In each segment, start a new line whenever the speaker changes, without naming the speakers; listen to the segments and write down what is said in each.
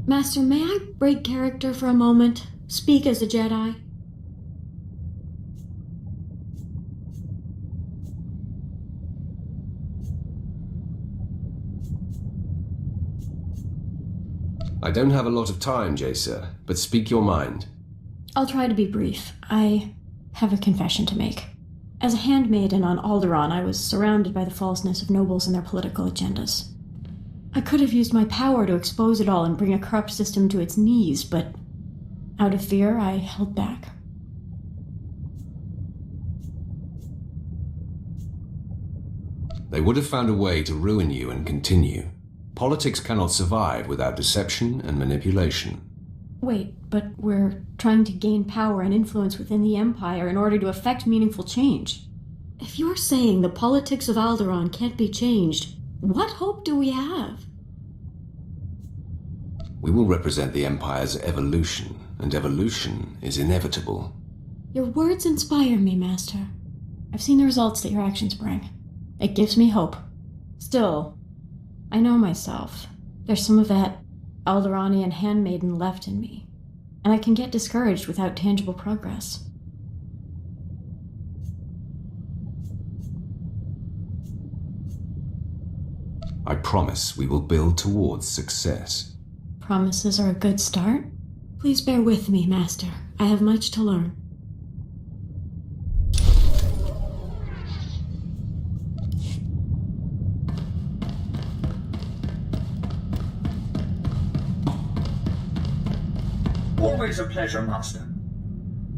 Master, may I break character for a moment? Speak as a Jedi?
I don't have a lot of time, Jacer, but speak your mind.
I'll try to be brief. I have a confession to make. As a handmaiden on Alderaan, I was surrounded by the falseness of nobles and their political agendas. I could have used my power to expose it all and bring a corrupt system to its knees, but out of fear, I held back.
They would have found a way to ruin you and continue. Politics cannot survive without deception and manipulation.
Wait, but we're trying to gain power and influence within the Empire in order to effect meaningful change. If you're saying the politics of Alderaan can't be changed, what hope do we have?
We will represent the Empire's evolution, and evolution is inevitable.
Your words inspire me, Master. I've seen the results that your actions bring. It gives me hope. Still, I know myself. There's some of that Alderaanian handmaiden left in me, and I can get discouraged without tangible progress.
I promise we will build towards success.
Promises are a good start. Please bear with me, Master. I have much to learn.
Always a pleasure, Master.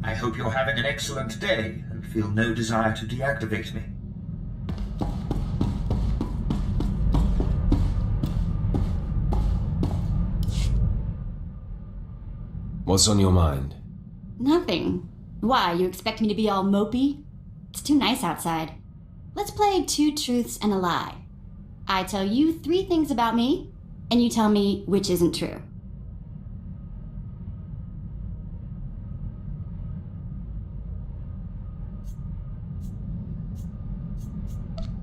I hope you're having an excellent day and feel no desire to deactivate me.
What's on your mind?
Nothing. Why, you expect me to be all mopey? It's too nice outside. Let's play 2 truths and a lie. I tell you 3 things about me, and you tell me which isn't true.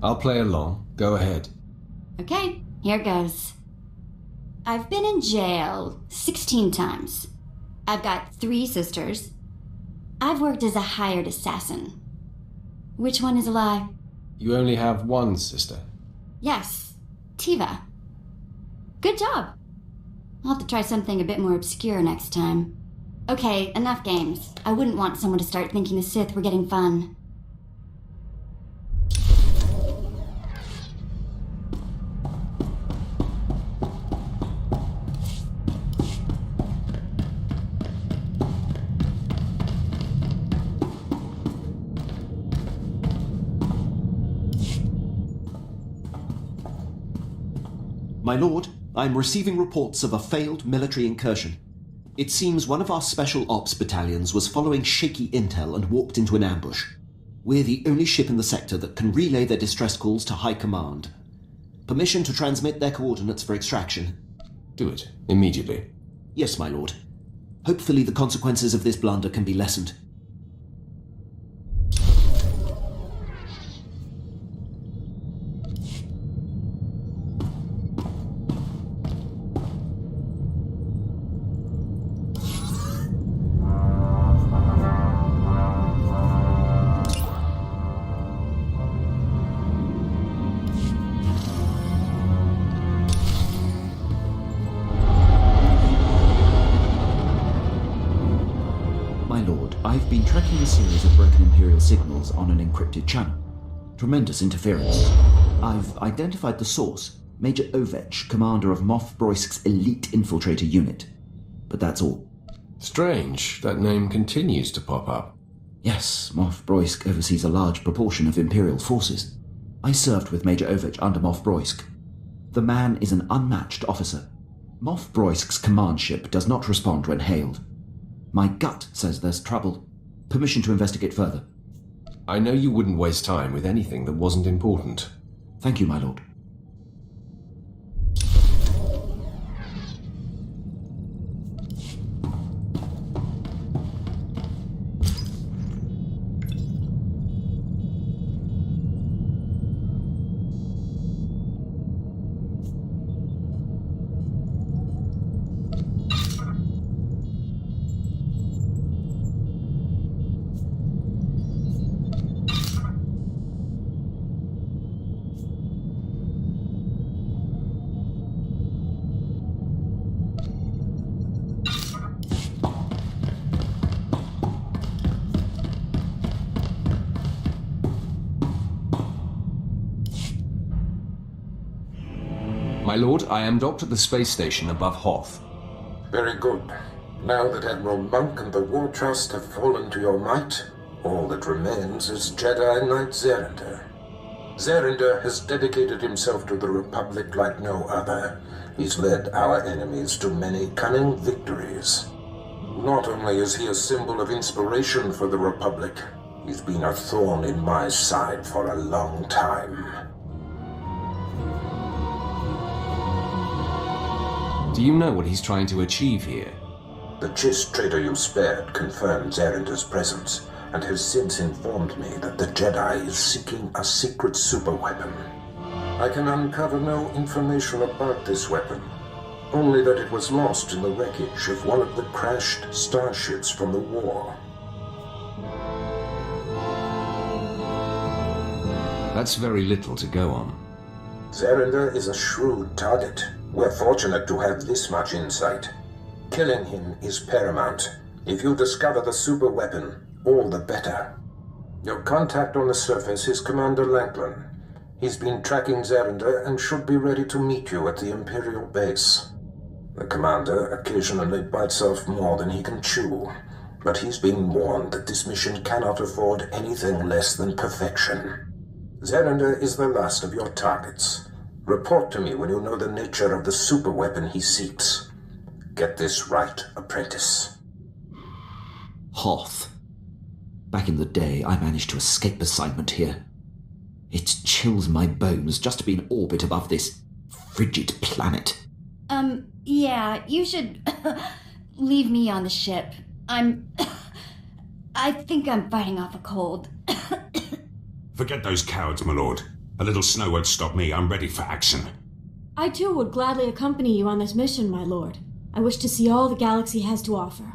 I'll play along. Go ahead.
Okay, here goes. I've been in jail 16 times. I've got 3 sisters. I've worked as a hired assassin. Which one is a lie?
You only have one sister.
Yes, Tiva. Good job. I'll have to try something a bit more obscure next time. Okay, enough games. I wouldn't want someone to start thinking the Sith were getting fun.
My lord, I'm receiving reports of a failed military incursion. It seems one of our special ops battalions was following shaky intel and walked into an ambush. We're the only ship in the sector that can relay their distress calls to High Command. Permission to transmit their coordinates for extraction.
Do it, immediately.
Yes, my lord. Hopefully the consequences of this blunder can be lessened.
I've been tracking a series of broken Imperial signals on an encrypted channel. Tremendous interference. I've identified the source, Major Ovech, commander of Moff Broisk's elite infiltrator unit. But that's all.
Strange, that name continues to pop up.
Yes, Moff Broisk oversees a large proportion of Imperial forces. I served with Major Ovech under Moff Broisk. The man is an unmatched officer. Moff Broisk's command ship does not respond when hailed. My gut says there's trouble. Permission to investigate further.
I know you wouldn't waste time with anything that wasn't important.
Thank you, my lord.
lord, I am docked at the space station above Hoth.
Very good. Now that Admiral Monk and the War Trust have fallen to your might, all that remains is Jedi Knight Zerinder. Zerinder has dedicated himself to the Republic like no other. He's led our enemies to many cunning victories. Not only is he a symbol of inspiration for the Republic, he's been a thorn in my side for a long time.
Do you know what he's trying to achieve here?
The Chiss trader you spared confirmed Zerinder's presence, and has since informed me that the Jedi is seeking a secret superweapon. I can uncover no information about this weapon, only that it was lost in the wreckage of one of the crashed starships from the war.
That's very little to go on.
Zerinder is a shrewd target. We're fortunate to have this much insight. Killing him is paramount. If you discover the superweapon, all the better. Your contact on the surface is Commander Lanklin. He's been tracking Zerinder and should be ready to meet you at the Imperial base. The Commander occasionally bites off more than he can chew, but he's been warned that this mission cannot afford anything less than perfection. Zerinder is the last of your targets. Report to me when you know the nature of the superweapon he seeks. Get this right, apprentice.
Hoth. Back in the day, I managed to escape assignment here. It chills my bones just to be in orbit above this frigid planet.
Yeah, you should leave me on the ship. I think I'm fighting off a cold.
Forget those cowards, my lord. A little snow won't stop me. I'm ready for action.
I too would gladly accompany you on this mission, my lord. I wish to see all the galaxy has to offer.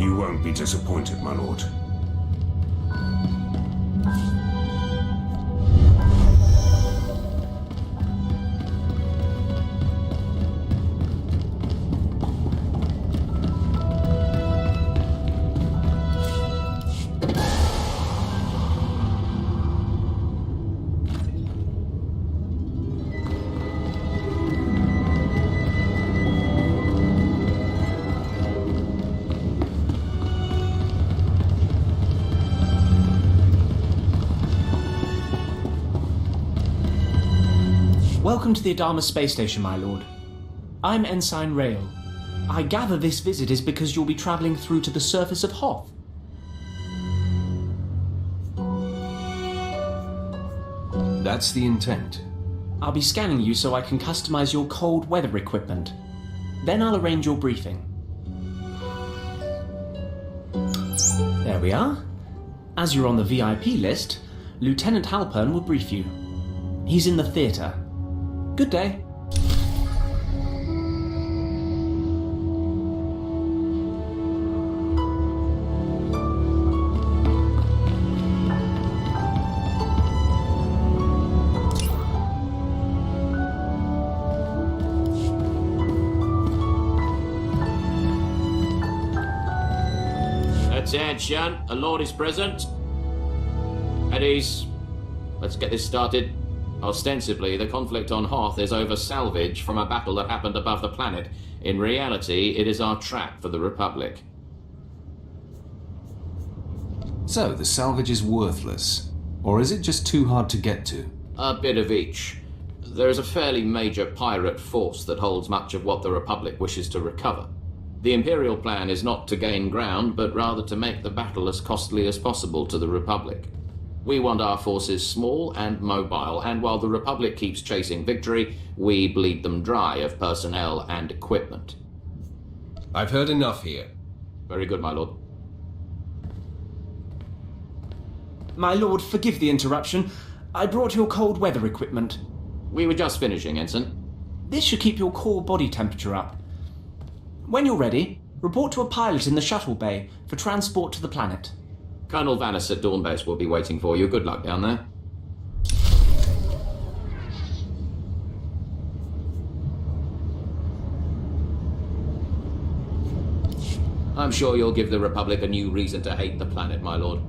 You won't be disappointed, my lord.
Welcome to the Adama space station, my lord. I'm Ensign Rail. I gather this visit is because you'll be travelling through to the surface of Hoth.
That's the intent.
I'll be scanning you so I can customize your cold weather equipment. Then I'll arrange your briefing. There we are. As you're on the VIP list, Lieutenant Halpern will brief you. He's in the theatre. Good day.
Attention, a lord is present. At ease. Let's get this started. Ostensibly, the conflict on Hoth is over salvage from a battle that happened above the planet. In reality, it is our trap for the Republic.
So, the salvage is worthless? Or is it just too hard to get to?
A bit of each. There is a fairly major pirate force that holds much of what the Republic wishes to recover. The Imperial plan is not to gain ground, but rather to make the battle as costly as possible to the Republic. We want our forces small and mobile, and while the Republic keeps chasing victory, we bleed them dry of personnel and equipment.
I've heard enough here.
Very good, my lord.
My lord, forgive the interruption. I brought your cold weather equipment.
We were just finishing, Ensign.
This should keep your core body temperature up. When you're ready, report to a pilot in the shuttle bay for transport to the planet.
Colonel Vanis at Dawn Base will be waiting for you. Good luck down there. I'm sure you'll give the Republic a new reason to hate the planet, my lord.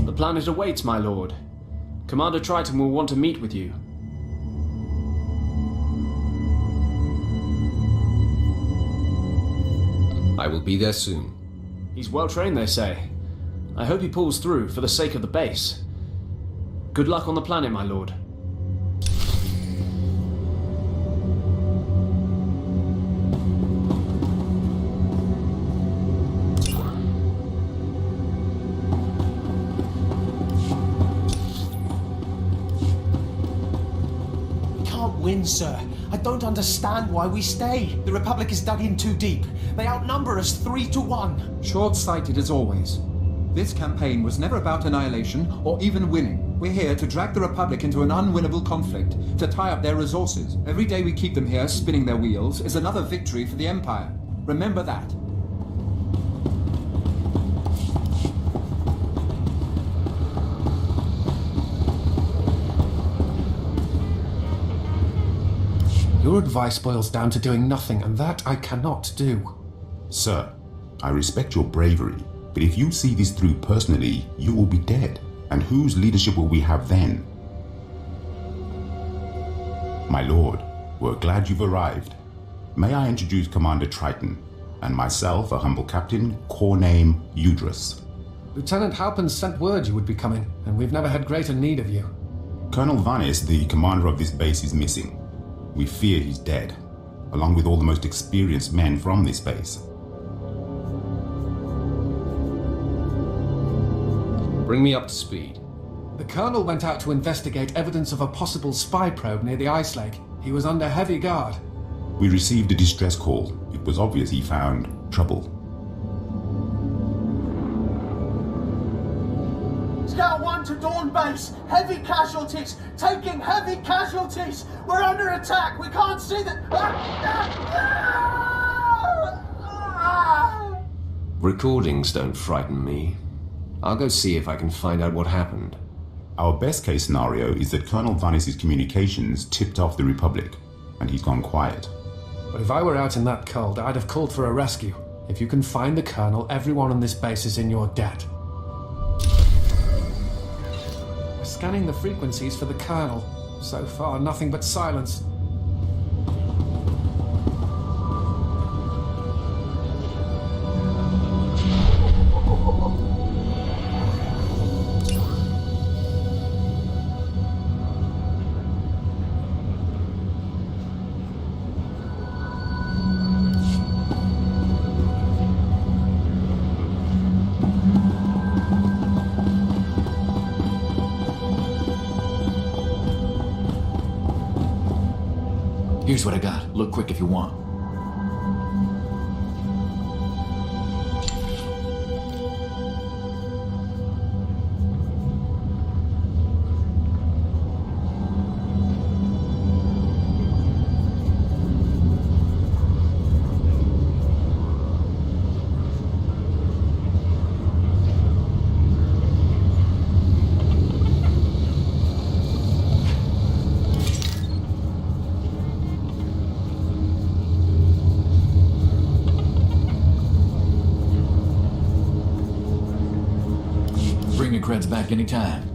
The planet awaits, my lord. Commander Triton will want to meet with you.
I will be there soon.
He's well trained, they say. I hope he pulls through for the sake of the base. Good luck on the planet, my lord.
Win, sir. I don't understand why we stay. The Republic is dug in too deep. They outnumber us 3-1.
Short-sighted as always. This campaign was never about annihilation or even winning. We're here to drag the Republic into an unwinnable conflict, to tie up their resources. Every day we keep them here spinning their wheels is another victory for the Empire. Remember that.
Your advice boils down to doing nothing, and that I cannot do.
Sir, I respect your bravery, but if you see this through personally, you will be dead. And whose leadership will we have then? My lord, we're glad you've arrived. May I introduce Commander Triton, and myself, a humble captain, core name Udrus.
Lieutenant Halpern sent word you would be coming, and we've never had greater need of you.
Colonel Vanis, the commander of this base, is missing. We fear he's dead. along with all the most experienced men from this base.
Bring me up to speed.
The Colonel went out to investigate evidence of a possible spy probe near the ice lake. He was under heavy guard.
We received a distress call. It was obvious he found trouble.
Scout 1 to Dawn Base. Heavy casualties. Taking heavy casualties. We're under attack. We can't see the...
Recordings don't frighten me. I'll go see if I can find out what happened.
Our best case scenario is that Colonel Vanis' communications tipped off the Republic, and he's gone quiet.
But if I were out in that cold, I'd have called for a rescue. If you can find the Colonel, everyone on this base is in your debt. We're scanning the frequencies for the Colonel. So far, nothing but silence.
Here's what I got. Look quick if you want. Bring your creds back anytime.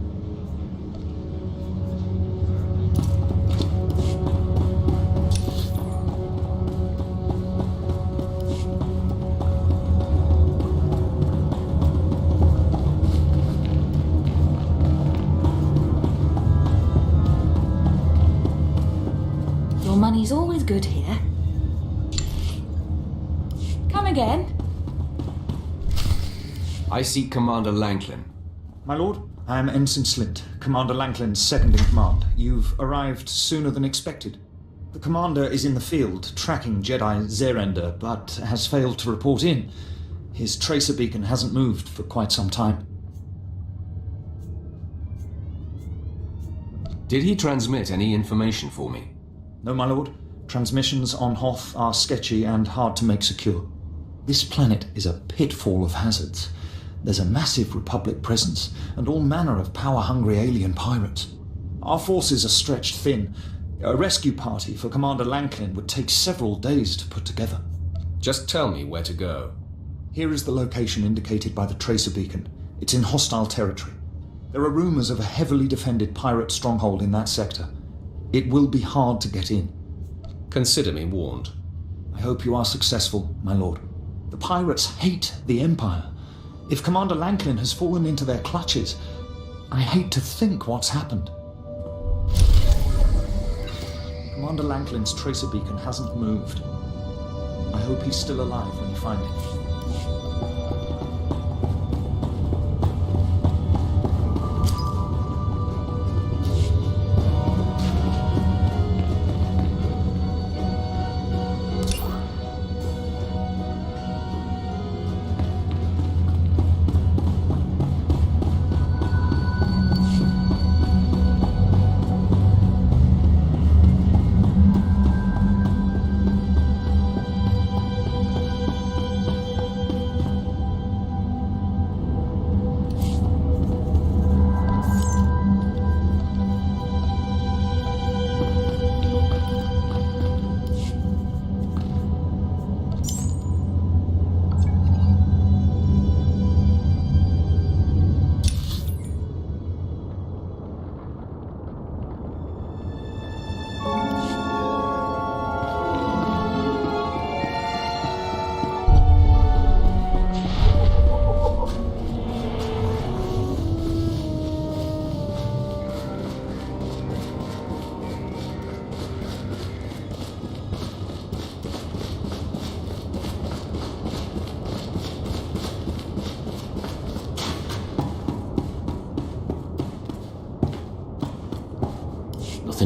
Your money's always good here. Come again?
I seek Commander Lanklin.
My lord, I am Ensign Slint, Commander Lanklin's second in command. You've arrived sooner than expected. The commander is in the field, tracking Jedi Zerender, but has failed to report in. His tracer beacon hasn't moved for quite some time.
Did he transmit any information for me?
No, my lord. Transmissions on Hoth are sketchy and hard to make secure. This planet is a pitfall of hazards. There's a massive Republic presence, and all manner of power-hungry alien pirates. Our forces are stretched thin. A rescue party for Commander Lanklin would take several days to put together.
Just tell me where to go.
Here is the location indicated by the tracer beacon. It's in hostile territory. There are rumors of a heavily defended pirate stronghold in that sector. It will be hard to get in.
Consider me warned.
I hope you are successful, my lord. The pirates hate the Empire. If Commander Lanklin has fallen into their clutches, I hate to think what's happened. Commander Lanklin's tracer beacon hasn't moved. I hope he's still alive when you find him.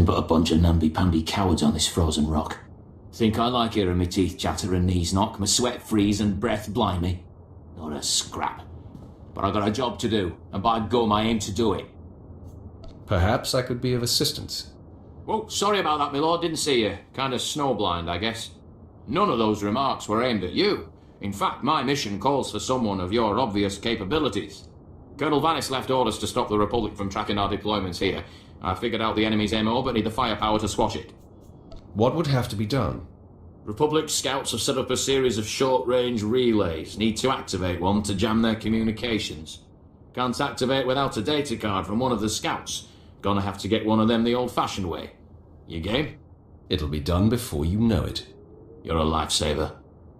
Nothing but a bunch of namby-pamby cowards on this frozen rock. Think I like hearing me teeth chatter and knees knock, my sweat freeze and breath blind me? Not a scrap. But I got a job to do, and by gum I aim to do it.
Perhaps I could be of assistance.
Whoa, sorry about that, my lord. Didn't see you. Kind of snowblind, I guess. None of those remarks were aimed at you. In fact, my mission calls for someone of your obvious capabilities. Colonel Vanis left orders to stop the Republic from tracking our deployments here. I figured out the enemy's MO, but need the firepower to squash it.
What would have to be done?
Republic scouts have set up a series of short-range relays. Need to activate one to jam their communications. Can't activate without a data card from one of the scouts. Gonna have to get one of them the old-fashioned way. You game?
It'll be done before you know it.
You're a lifesaver.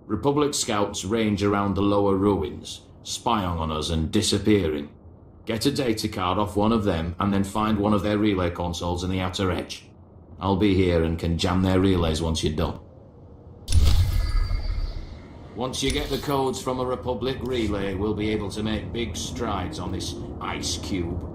Republic scouts range around the lower ruins, spying on us and disappearing. Get a data card off one of them and then find one of their relay consoles in the outer edge. I'll be here and can jam their relays once you're done. Once you get the codes from a Republic relay, we'll be able to make big strides on this ice cube.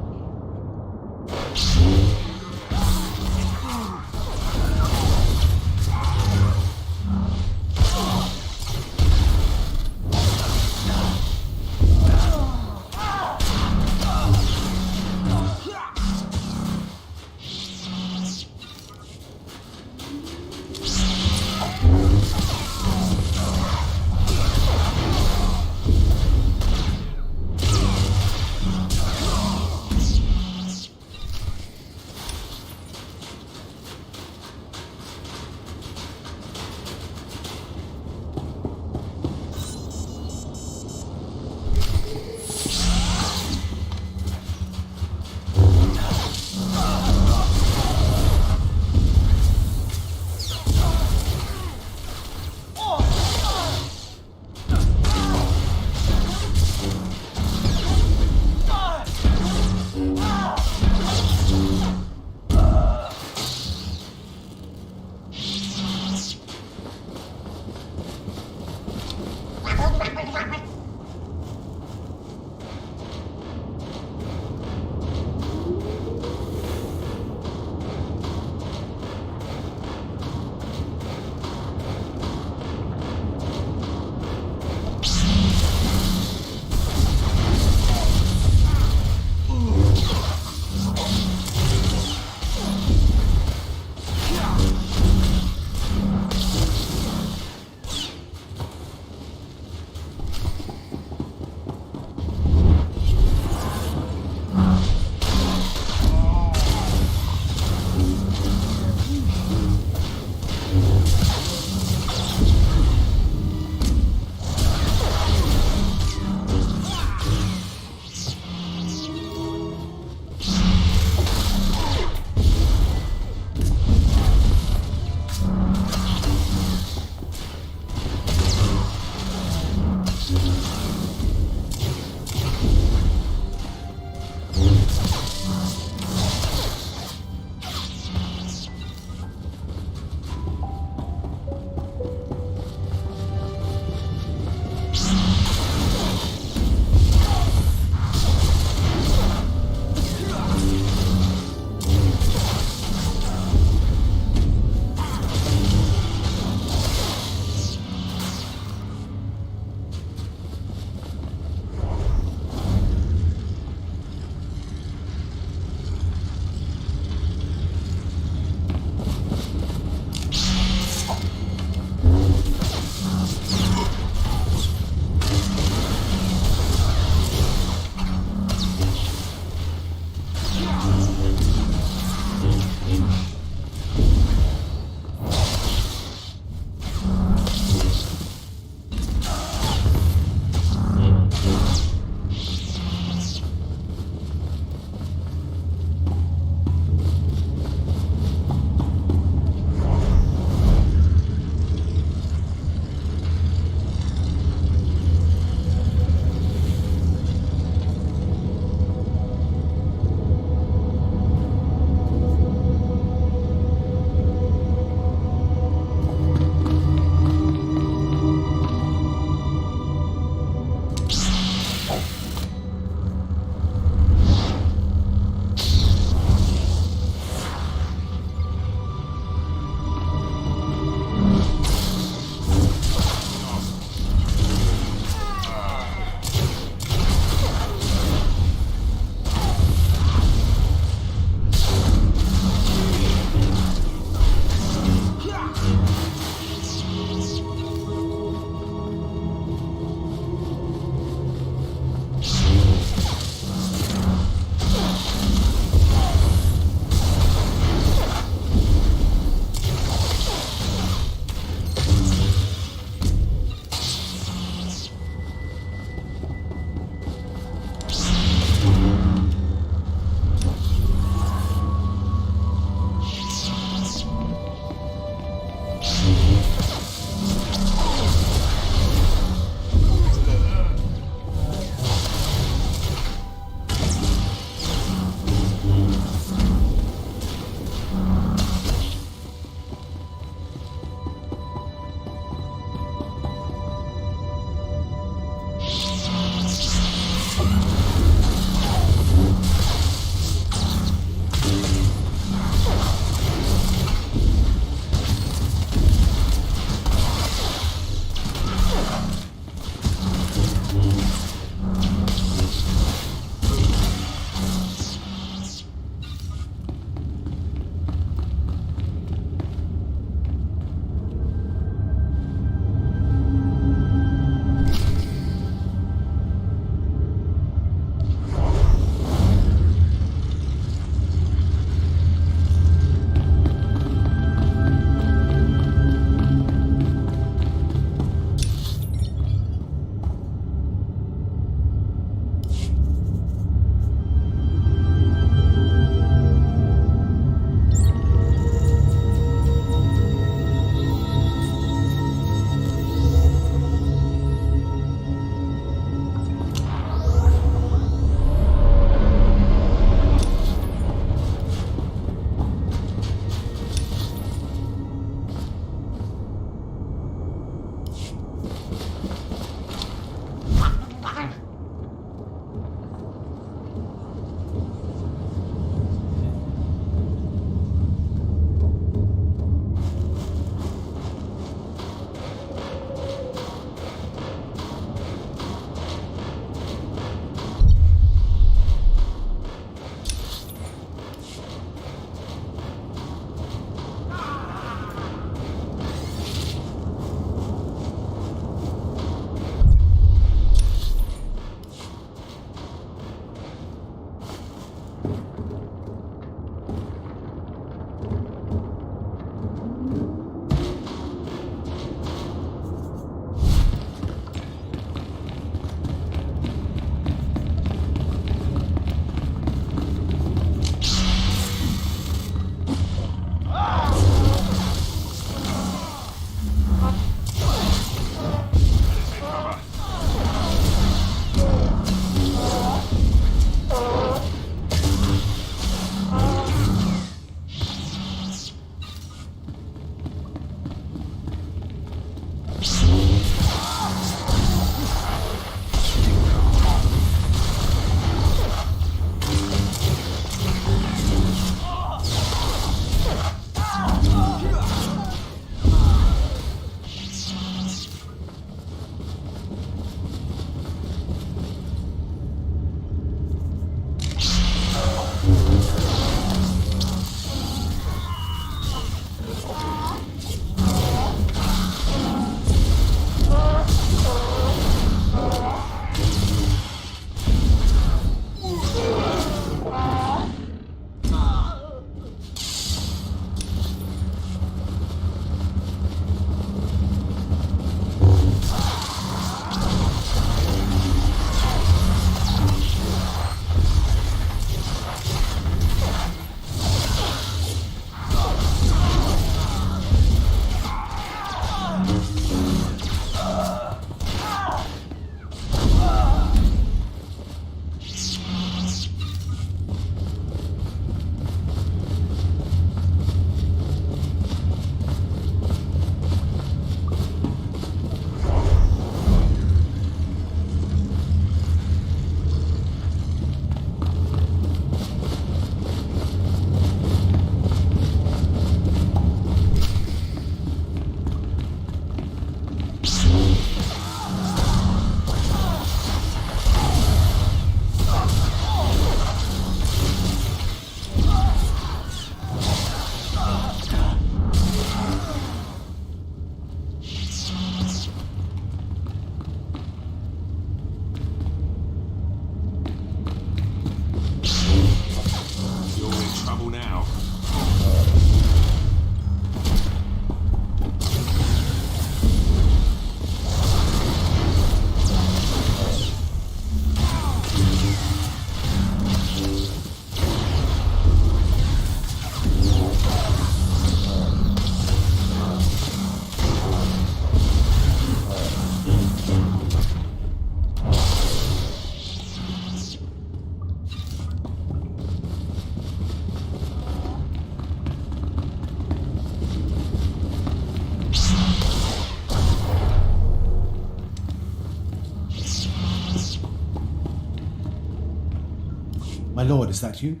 My lord, is that you?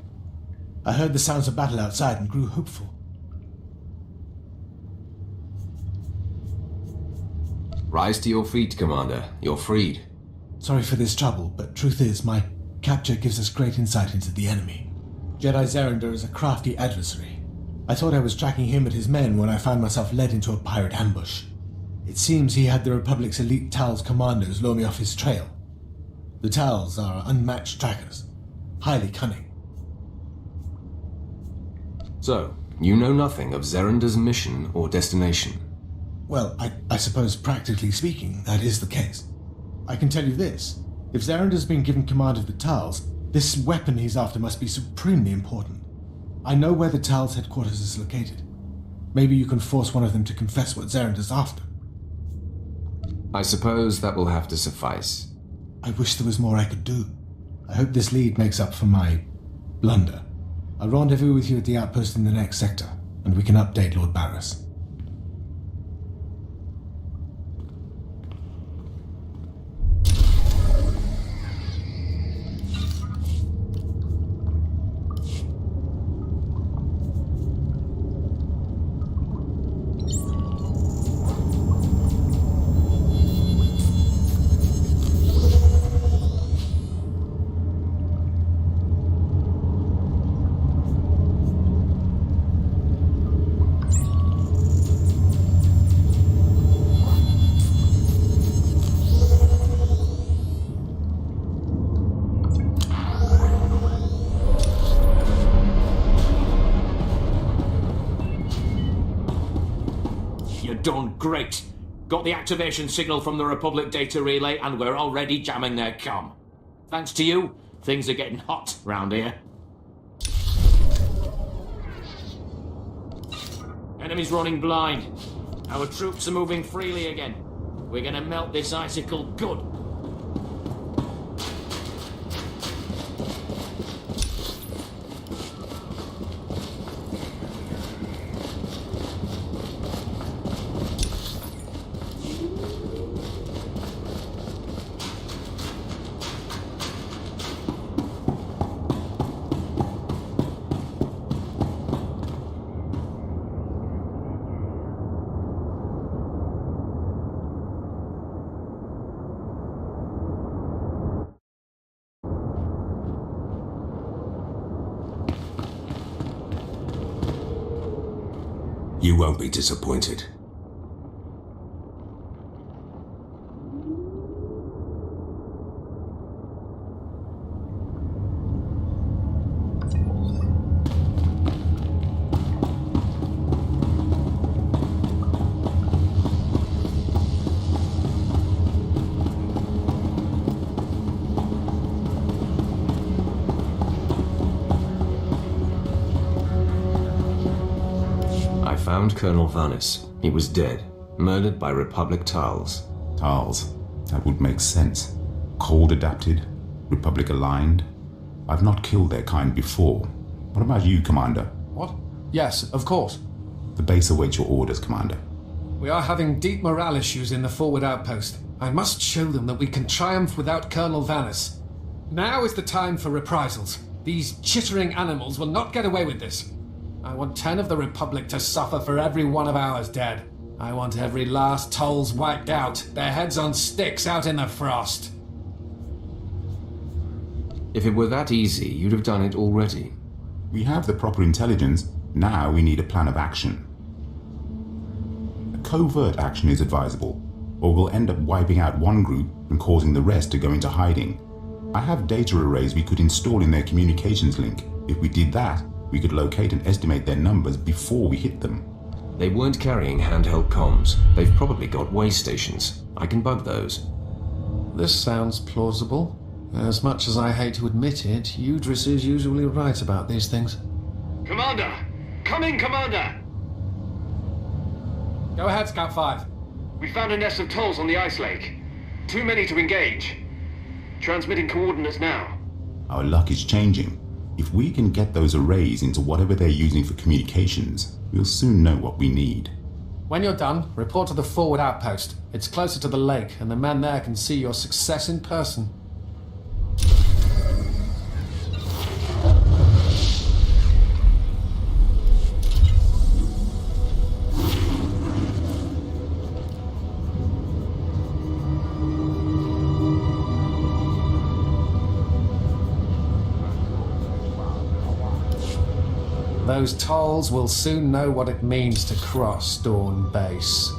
I heard the sounds of battle outside and grew hopeful.
Rise to your feet, Commander. You're freed.
Sorry for this trouble, but truth is, my capture gives us great insight into the enemy. Jedi Zerender is a crafty adversary. I thought I was tracking him and his men when I found myself led into a pirate ambush. It seems he had the Republic's elite Tal's commandos lure me off his trail. The Tals are unmatched trackers. Highly cunning.
So, you know nothing of Zerender's mission or destination?
Well, I suppose practically speaking, that is the case. I can tell you this. If Zerender's been given command of the Tals, this weapon he's after must be supremely important. I know where the Tals' headquarters is located. Maybe you can force one of them to confess what Zerender's after.
I suppose that will have to suffice.
I wish there was more I could do. I hope this lead makes up for my blunder. I'll rendezvous with you at the outpost in the next sector, and we can update Lord Barris.
Done great. Got the activation signal from the Republic data relay and we're already jamming their comm. Thanks to you, things are getting hot round here. Enemy's running blind. Our troops are moving freely again. We're gonna melt this icicle good.
You won't be disappointed. Found Colonel Vanis. He was dead, murdered by Republic Tals.
Tals. That would make sense. Cold adapted, Republic aligned. I've not killed their kind before. What about you, Commander?
What? Yes, of course.
The base awaits your orders, Commander.
We are having deep morale issues in the forward outpost. I must show them that we can triumph without Colonel Vanis. Now is the time for reprisals. These chittering animals will not get away with this. I want 10 of the Republic to suffer for every one of ours dead. I want every last Tolls wiped out, their heads on sticks out in the frost.
If it were that easy, you'd have done it already.
We have the proper intelligence. Now we need a plan of action. A covert action is advisable, or we'll end up wiping out one group and causing the rest to go into hiding. I have data arrays we could install in their communications link. If we did that, We could locate and estimate their numbers before we hit them.
They weren't carrying handheld comms. They've probably got way stations. I can bug those.
This sounds plausible. As much as I hate to admit it, Udris is usually right about these things.
Commander! Come in, Commander!
Go ahead, Scout 5.
We found a nest of tolls on the ice lake. Too many to engage. Transmitting coordinates now.
Our luck is changing. If we can get those arrays into whatever they're using for communications, we'll soon know what we need.
When you're done, report to the forward outpost. It's closer to the lake, and the men there can see your success in person. Those tolls will soon know what it means to cross Dawn Base.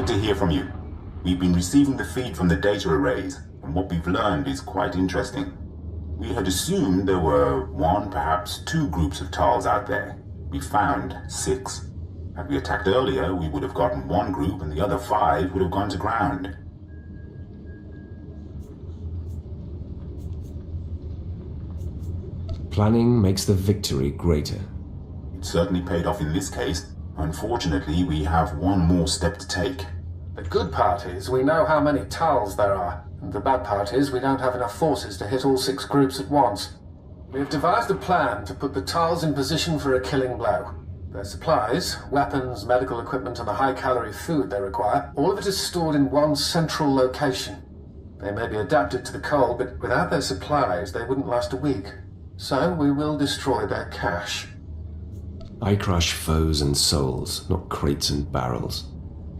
to hear from you. We've been receiving the feed from the data arrays, and what we've learned is quite interesting. We had assumed there were 1, perhaps 2 groups of Tals out there. We found 6. Had we attacked earlier, we would have gotten 1 group and the other 5 would have gone to ground.
Planning makes the victory greater.
It certainly paid off in this case. Unfortunately, we have one more step to take.
The good part is we know how many Tals there are, and the bad part is we don't have enough forces to hit all 6 groups at once. We have devised a plan to put the Tals in position for a killing blow. Their supplies, weapons, medical equipment, and the high-calorie food they require, all of it is stored in one central location. They may be adapted to the cold, but without their supplies, they wouldn't last a week. So we will destroy their cache.
I crush foes and souls, not crates and barrels.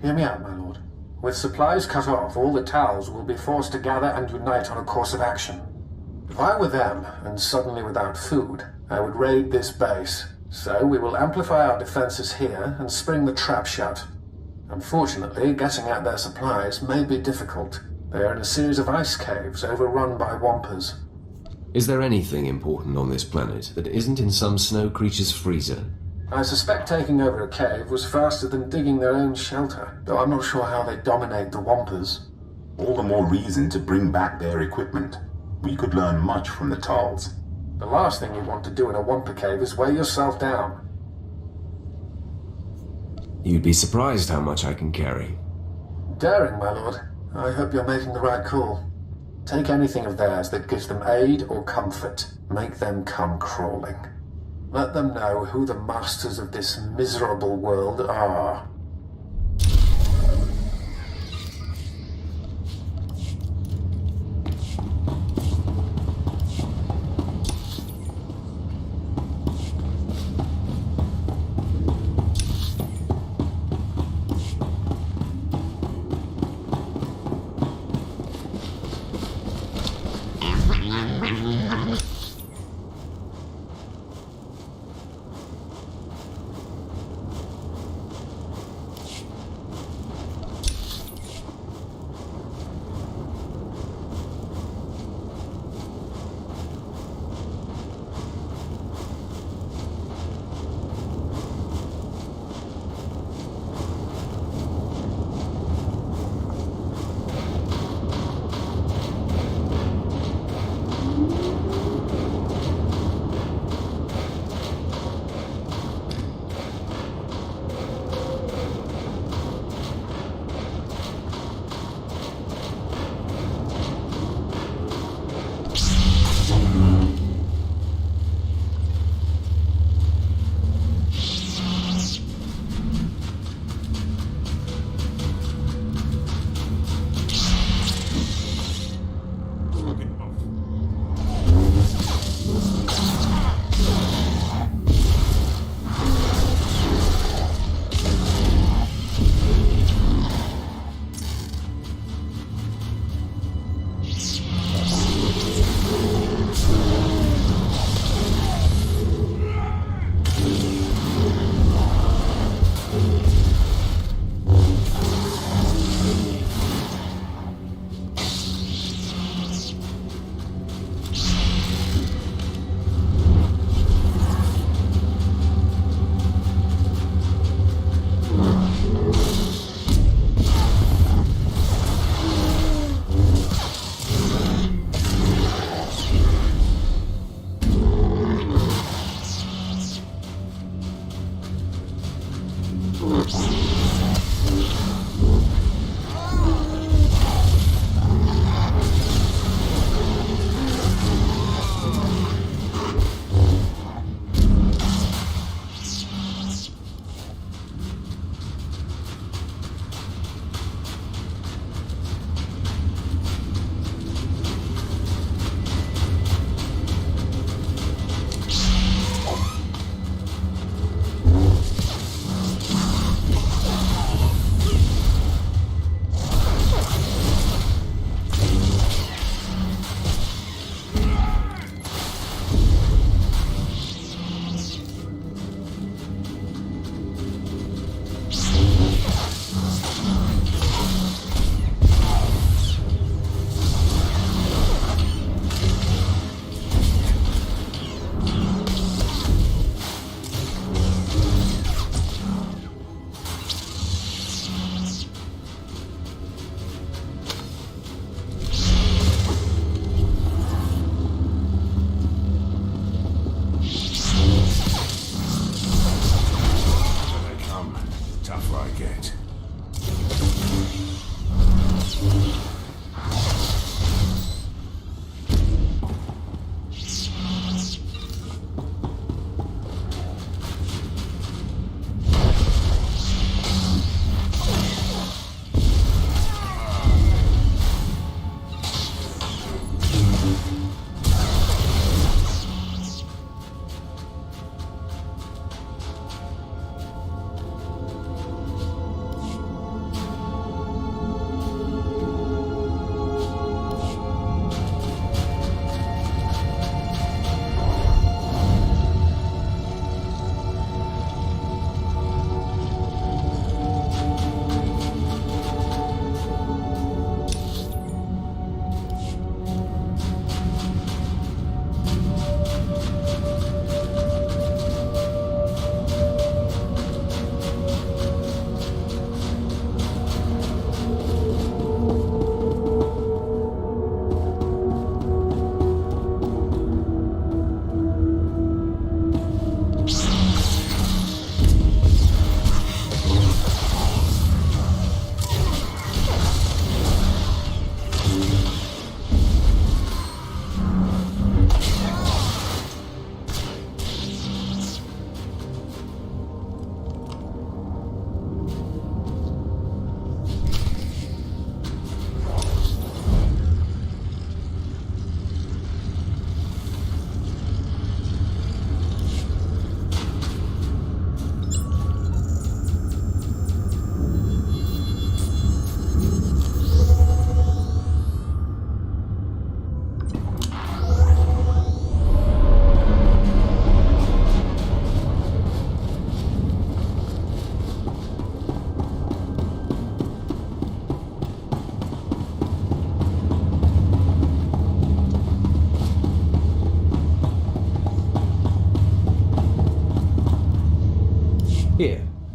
Hear me out, my lord. With supplies cut off, all the Tals will be forced to gather and unite on a course of action. If I were them, and suddenly without food, I would raid this base. So we will amplify our defenses here and spring the trap shut. Unfortunately, getting at their supplies may be difficult. They are in a series of ice caves overrun by Wampers.
Is there anything important on this planet that isn't in some snow creature's freezer?
I suspect taking over a cave was faster than digging their own shelter, though I'm not sure how they dominate the Wampers.
All the more reason to bring back their equipment. We could learn much from the Tals.
The last thing you want to do in a Wampa cave is weigh yourself down.
You'd be surprised how much I can carry.
Daring, my lord. I hope you're making the right call. Take anything of theirs that gives them aid or comfort. Make them come crawling. Let them know who the masters of this miserable world are.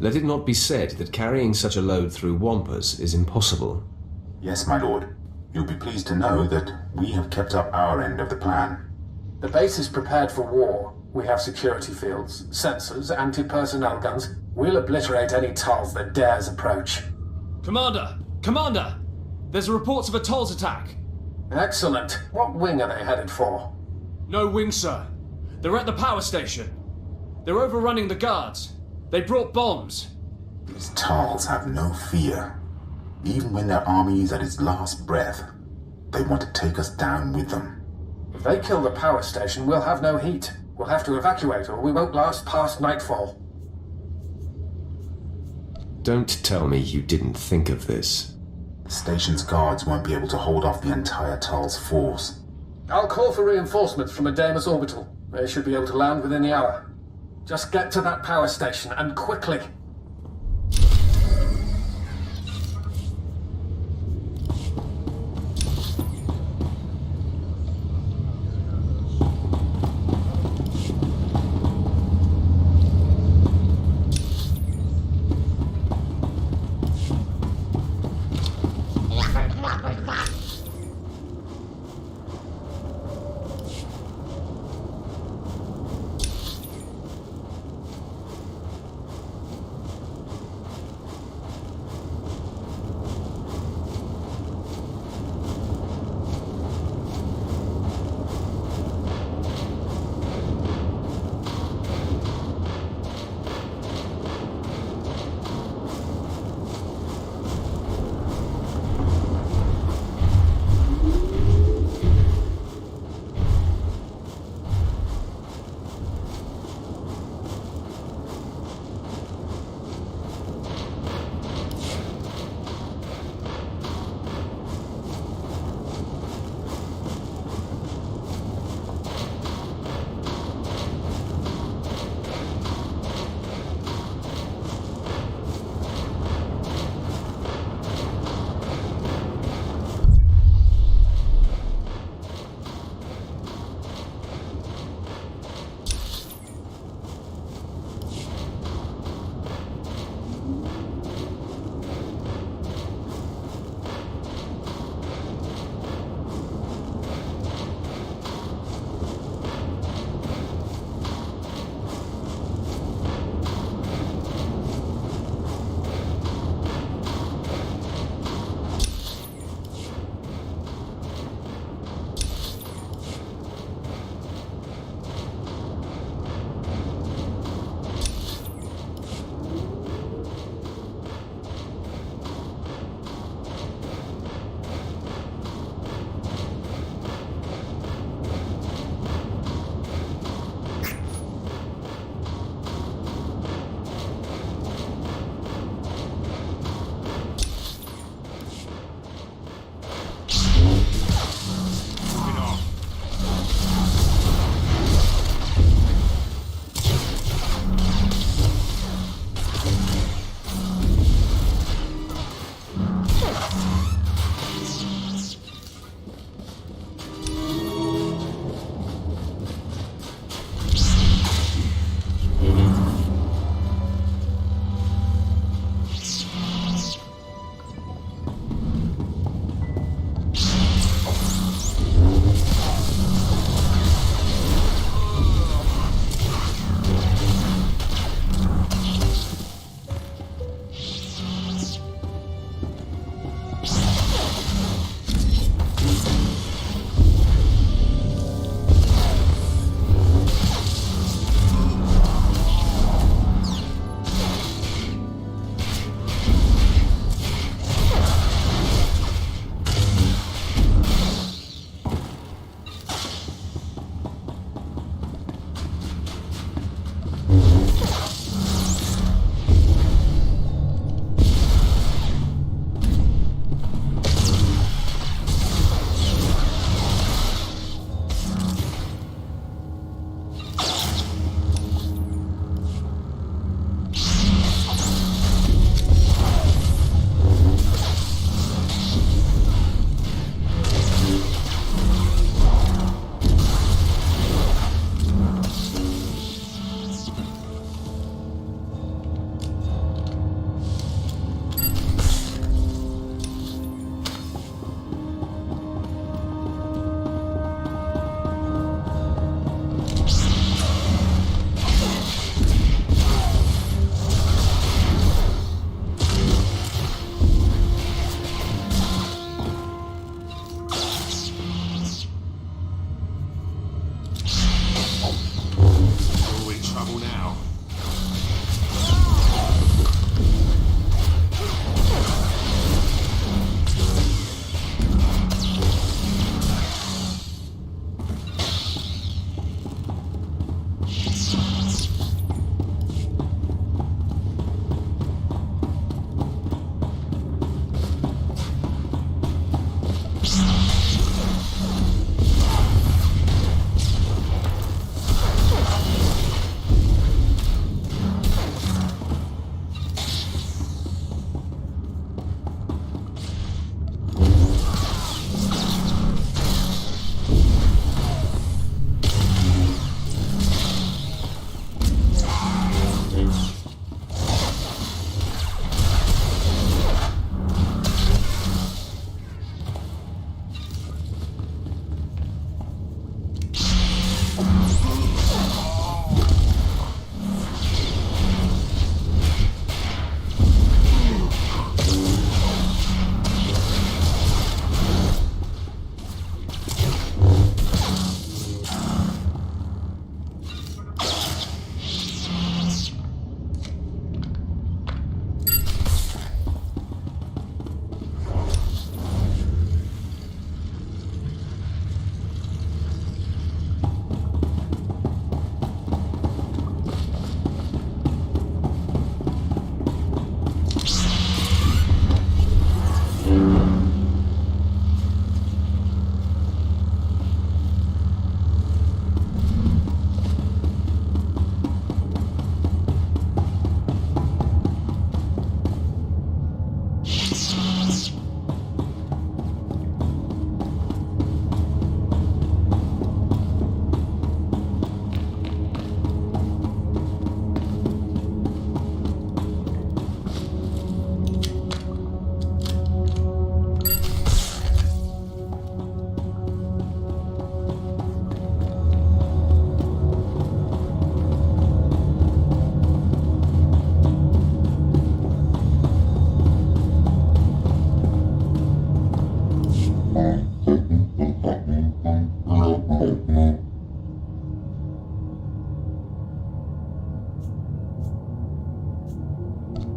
Let it not be said that carrying such a load through Wampus is impossible.
Yes, my lord. You'll be pleased to know that we have kept up our end of the plan.
The base is prepared for war. We have security fields, sensors, anti-personnel guns. We'll obliterate any Tals that dares approach.
Commander! Commander! There's reports of a Tals attack.
Excellent. What wing are they headed for?
No wing, sir. They're at the power station. They're overrunning the guards. They brought bombs.
These Tals have no fear. Even when their army is at its last breath, they want to take us down with them.
If they kill the power station, we'll have no heat. We'll have to evacuate or we won't last past nightfall.
Don't tell me you didn't think of this.
The station's guards won't be able to hold off the entire Tal's force.
I'll call for reinforcements from a Deimos orbital. They should be able to land within the hour. Just get to that power station, and quickly.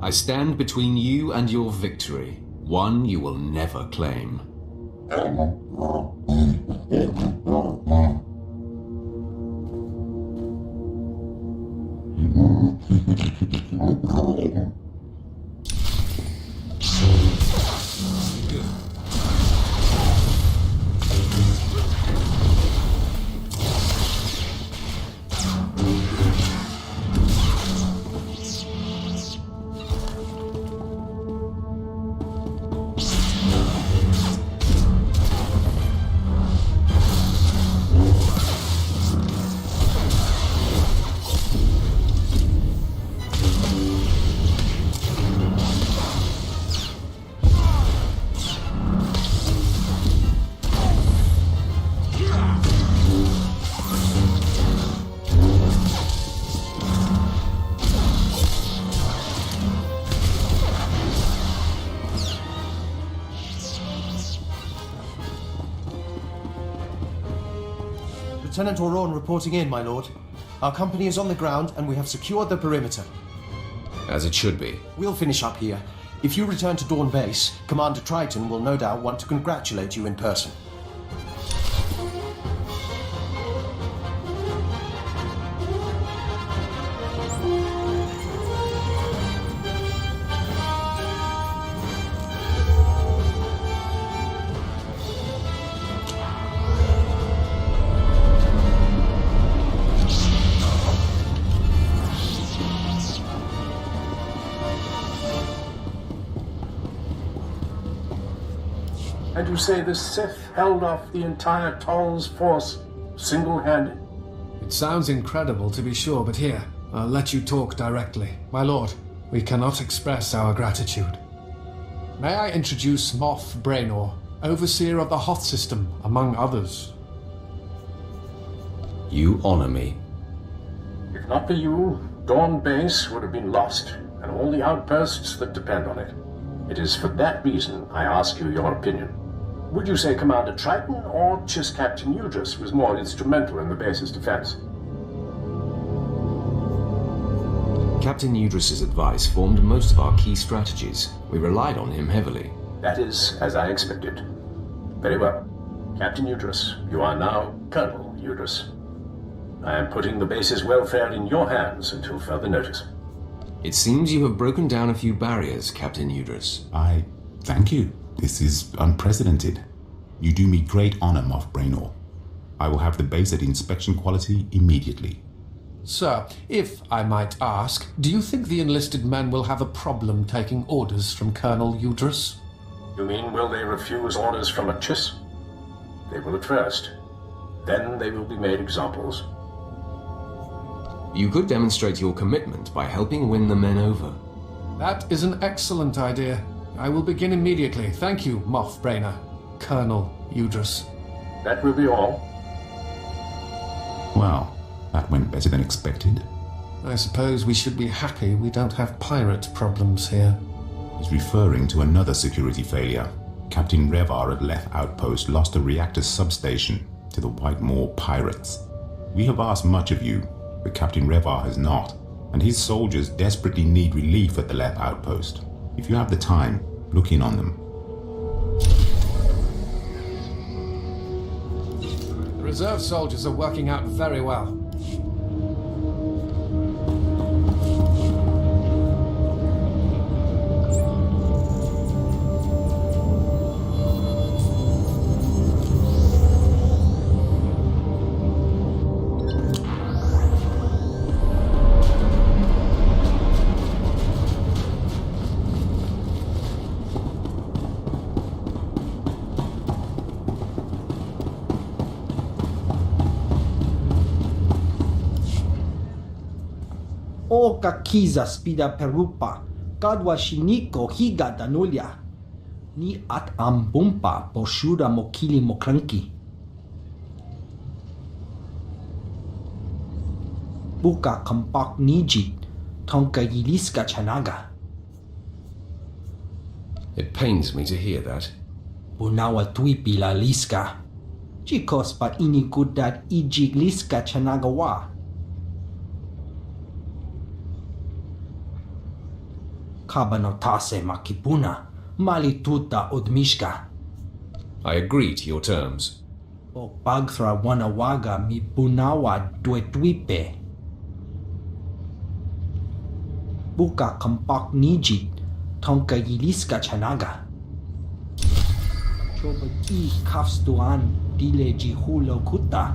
I stand between you and your victory, one you will never claim.
Lieutenant Auron reporting in, my lord. Our company is on the ground and we have secured the perimeter.
As it should be.
We'll finish up here. If you return to Dawn Base, Commander Triton will no doubt want to congratulate you in person.
And you say the Sith held off the entire Tall's force, single-handed?
It sounds incredible, to be sure, but here, I'll let you talk directly. My lord, we cannot express our gratitude. May I introduce Moff Braynor, overseer of the Hoth system, among others.
You honor me.
If not for you, Dawn Base would have been lost, and all the outposts that depend on it. It is for that reason I ask you your opinion. Would you say Commander Triton or just Captain Udris was more instrumental in the base's defense?
Captain Udris's advice formed most of our key strategies. We relied on him heavily.
That is as I expected. Very well. Captain Udris, you are now Colonel Udris. I am putting the base's welfare in your hands until further notice.
It seems you have broken down a few barriers, Captain Udris.
I thank you. This is unprecedented. You do me great honor, Moff Braynor. I will have the base at inspection quality immediately.
Sir, if I might ask, do you think the enlisted men will have a problem taking orders from Colonel Udris?
You mean will they refuse orders from a Chiss? They will at first. Then they will be made examples.
You could demonstrate your commitment by helping win the men over.
That is an excellent idea. I will begin immediately. Thank you, Moff Braynor, Colonel Udris.
That will be all.
Well, that went better than expected.
I suppose we should be happy we don't have pirate problems here.
He's referring to another security failure. Captain Revar at Leth Outpost lost a reactor substation to the Whitemoor pirates. We have asked much of you, but Captain Revar has not, and his soldiers desperately need relief at the Leth Outpost. If you have the time, look in on them.
The reserve soldiers are working out very well.
Oka kiza spida perupa, kadwa shiniko higa danulia, ni at ambumpa poshura mokili mokranki. Buka kampak niji, tonka yiliska chanaga.
It pains me to hear that.
Bunawa tuipi la liska. Chikos pa ini kudat ijig liska chanagawa. Kabanotase makipuna, malituta odmishka.
I agree to your terms.
Pagthra wanawaga mi punawa duetwipe. Buka kampak nijit, tonka yiliska chanaga. Chobaki kafstuan dile jihulo kuta.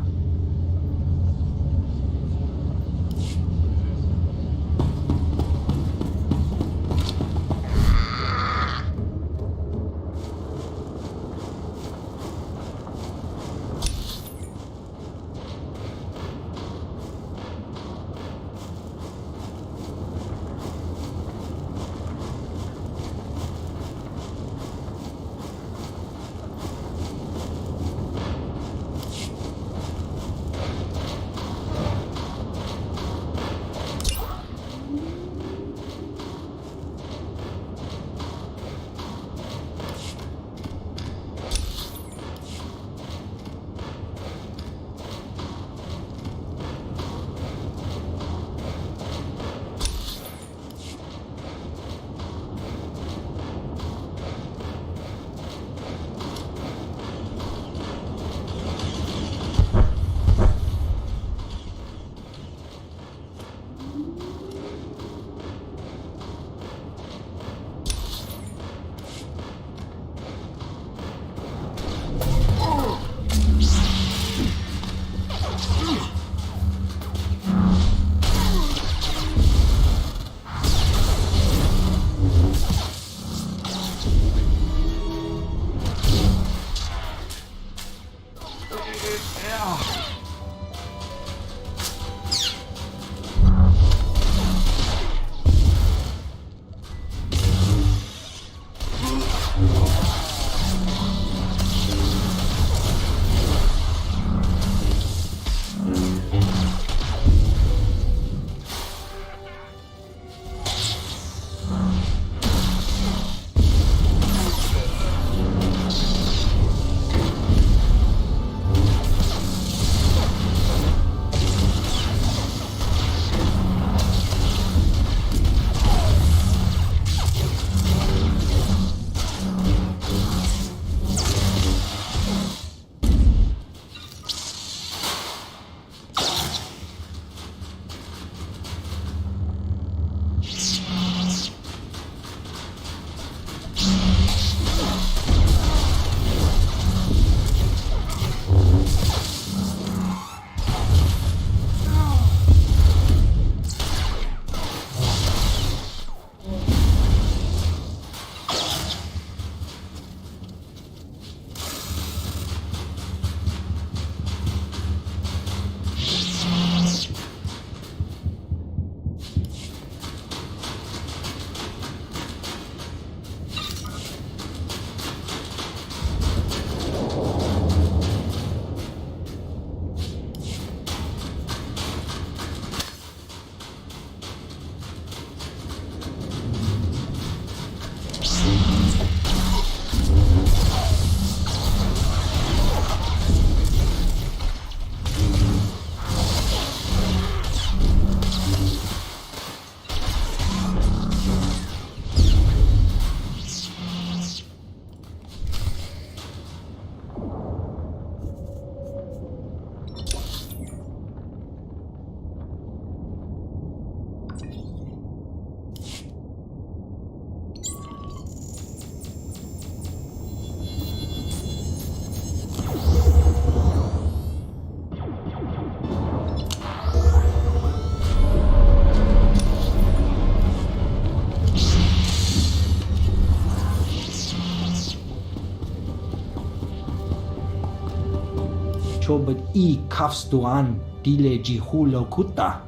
Chobad I kafstuan dile jihulo kuta.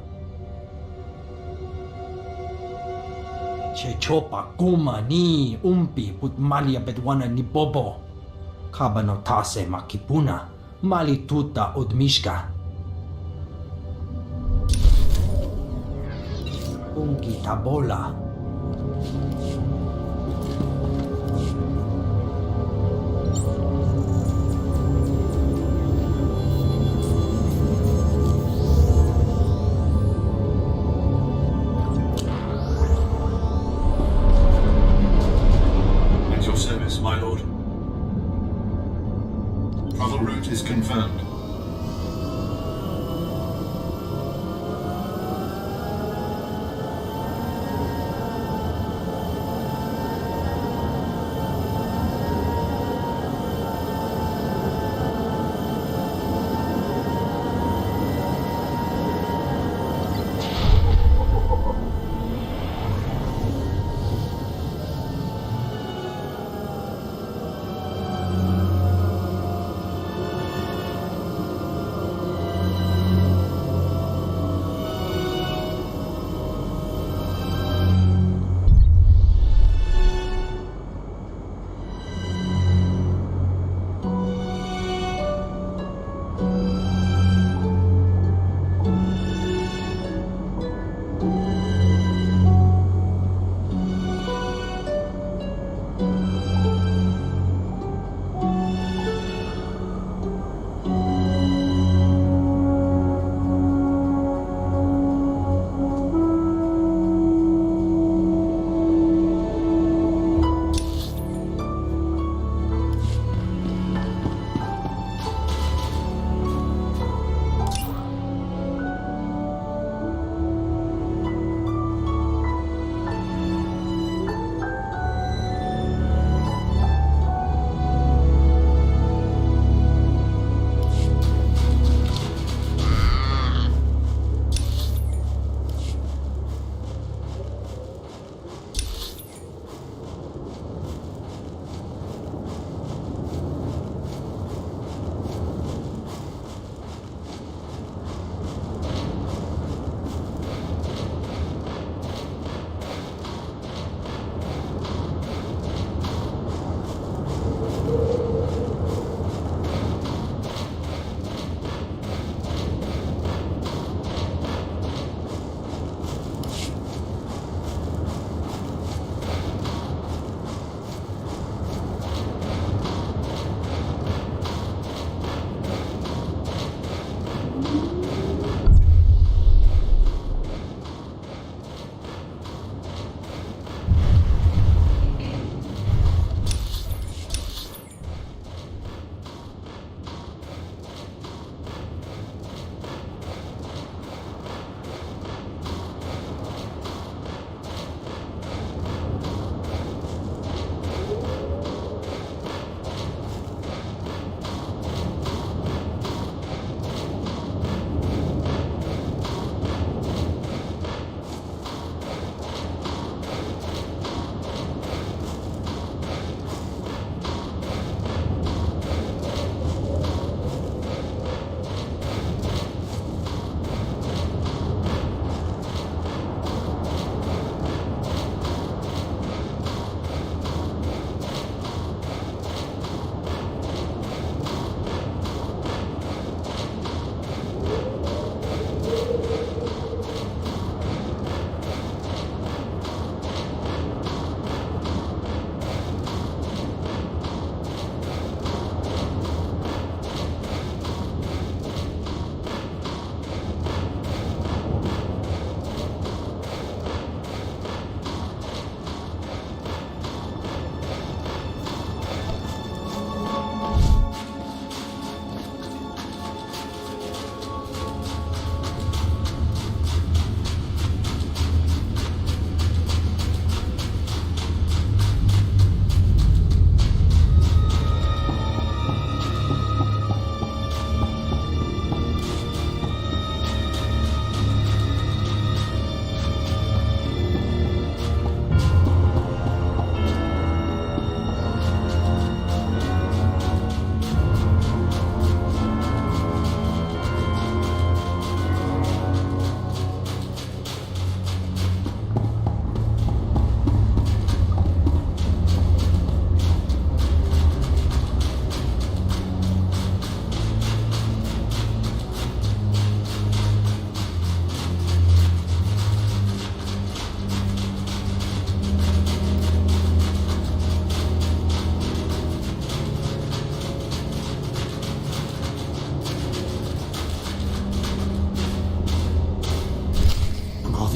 Chechopa kuma ni umpi putmalia bedwana ni bobo. Kabanotase makipuna malituta odmishka. Ungi tabola.
is confirmed.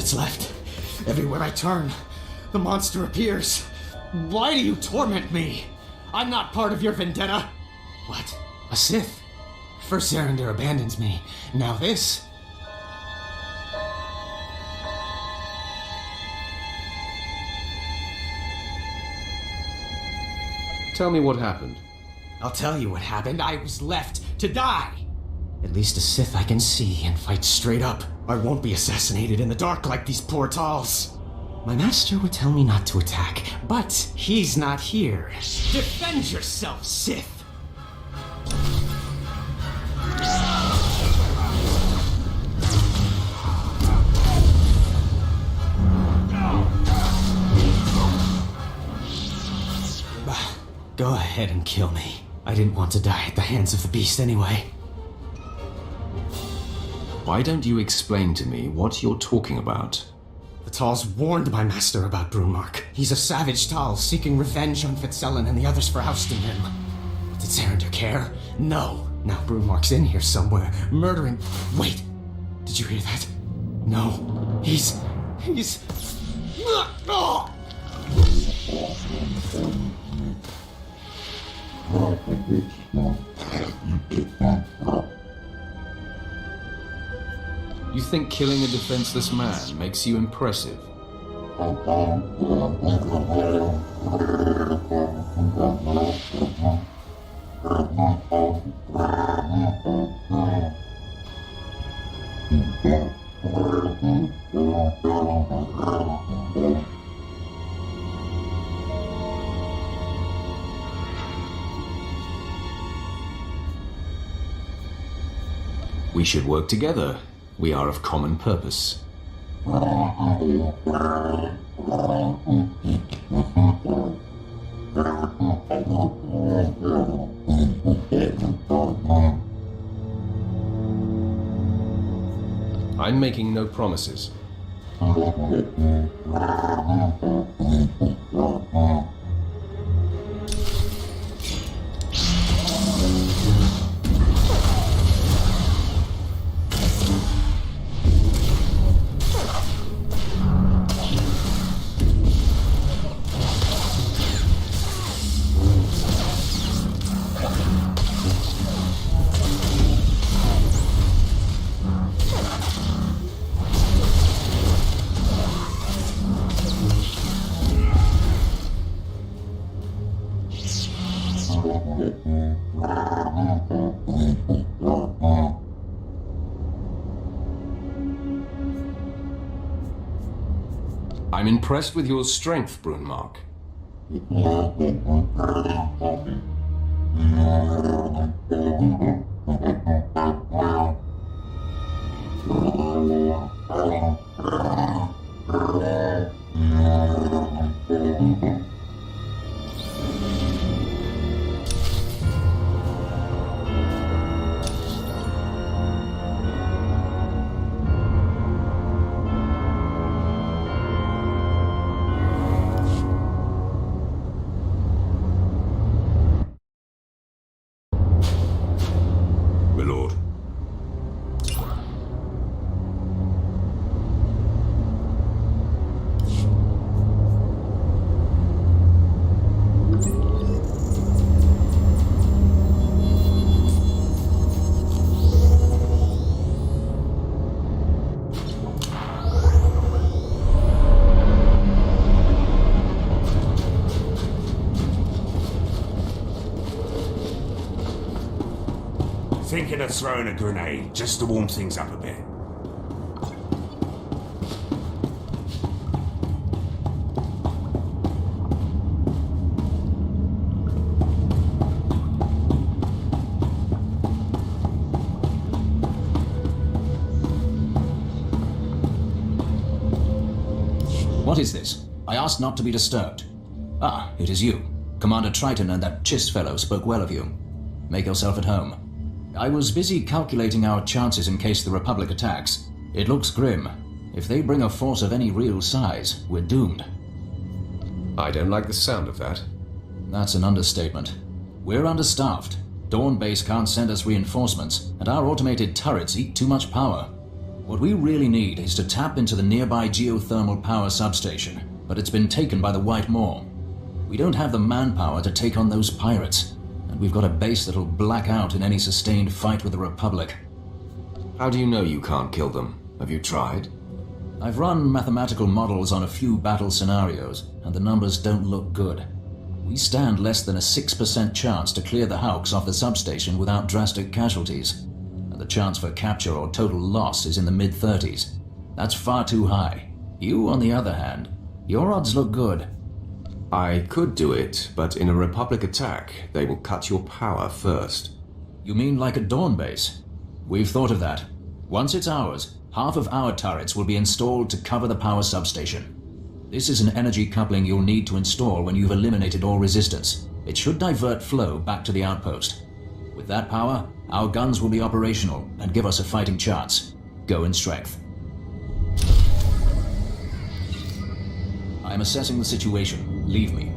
That's left. Everywhere I turn, the monster appears. Why do you torment me? I'm not part of your vendetta. What? A Sith? First Zerinder abandons me, now this?
Tell me what happened.
I'll tell you what happened. I was left to die. At least a Sith I can see and fight straight up. I won't be assassinated in the dark like these poor Tals. My master would tell me not to attack, but he's not here. Defend yourself, Sith! Go ahead and kill me. I didn't want to die at the hands of the beast anyway.
Why don't you explain to me what you're talking about?
The Tals warned my master about Brunmark. He's a savage Tal seeking revenge on Fitzellan and the others for ousting him. But did Zerinder care? No. Now Brunmark's in here somewhere, murdering... Wait! Did you hear that? No. He's... Oh!
You think killing a defenseless man makes you impressive? We should work together. We are of common purpose. I'm making no promises. I'm impressed with your strength, Brunmark.
Thinking of throwing a grenade, just to warm things up a bit.
What is this? I asked not to be disturbed. Ah, it is you. Commander Triton and that Chiss fellow spoke well of you. Make yourself at home. I was busy calculating our chances in case the Republic attacks. It looks grim. If they bring a force of any real size, we're doomed.
I don't like the sound of that.
That's an understatement. We're understaffed. Dawn Base can't send us reinforcements, and our automated turrets eat too much power. What we really need is to tap into the nearby geothermal power substation, but it's been taken by the White Maw. We don't have the manpower to take on those pirates. and we've got a base that'll black out in any sustained fight with the Republic.
How do you know you can't kill them? Have you tried?
I've run mathematical models on a few battle scenarios, and the numbers don't look good. We stand less than a 6% chance to clear the Hawks off the substation without drastic casualties, and the chance for capture or total loss is in the mid-30s. That's far too high. You, on the other hand, your odds look good.
I could do it, but in a Republic attack, they will cut your power first.
You mean like a Dawn base? We've thought of that. Once it's ours, half of our turrets will be installed to cover the power substation. This is an energy coupling you'll need to install when you've eliminated all resistance. It should divert flow back to the outpost. With that power, our guns will be operational and give us a fighting chance. Go in strength. I am assessing the situation. Leave me.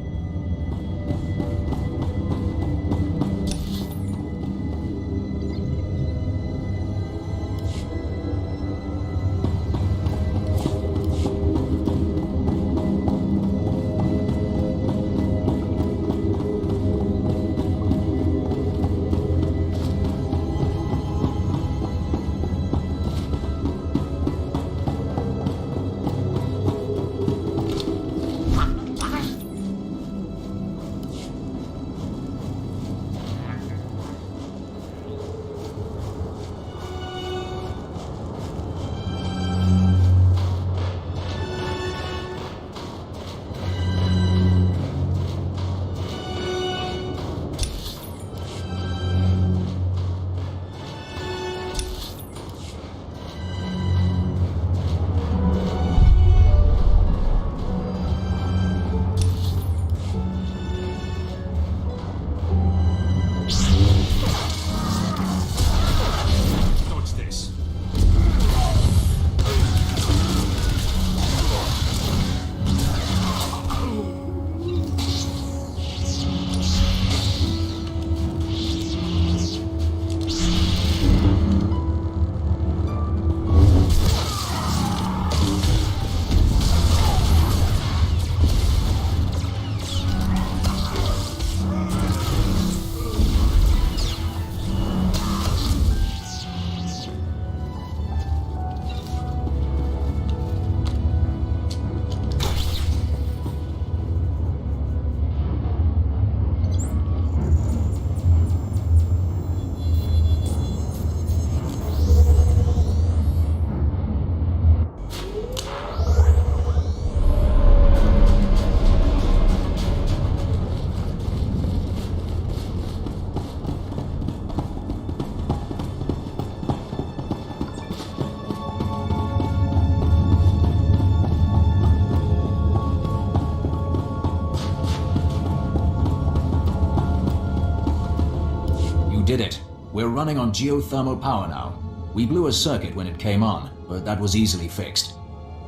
Did it. We're running on geothermal power now. We blew a circuit when it came on, but that was easily fixed.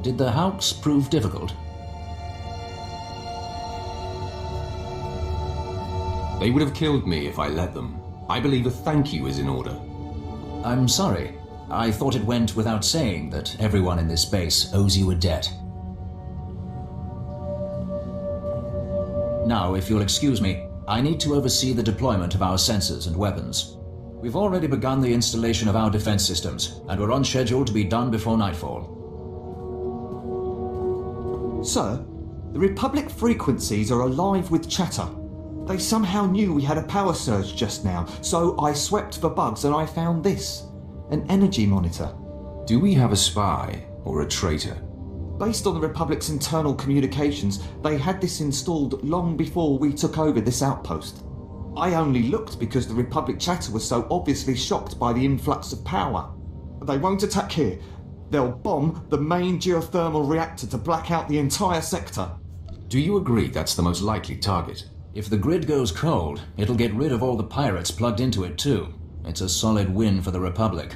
Did the Hawks prove difficult?
They would have killed me if I let them. I believe a thank you is in order.
I'm sorry. I thought it went without saying that everyone in this base owes you a debt. Now, if you'll excuse me, I need to oversee the deployment of our sensors and weapons. We've already begun the installation of our defense systems, and we're on schedule to be done before nightfall.
Sir, the Republic frequencies are alive with chatter. They somehow knew we had a power surge just now, so I swept for bugs and I found this. An energy monitor.
Do we have a spy or a traitor?
Based on the Republic's internal communications, they had this installed long before we took over this outpost. I only looked because the Republic chatter was so obviously shocked by the influx of power. They won't attack here. They'll bomb the main geothermal reactor to black out the entire sector.
Do you agree that's the most likely target?
If the grid goes cold, it'll get rid of all the pirates plugged into it too. It's a solid win for the Republic.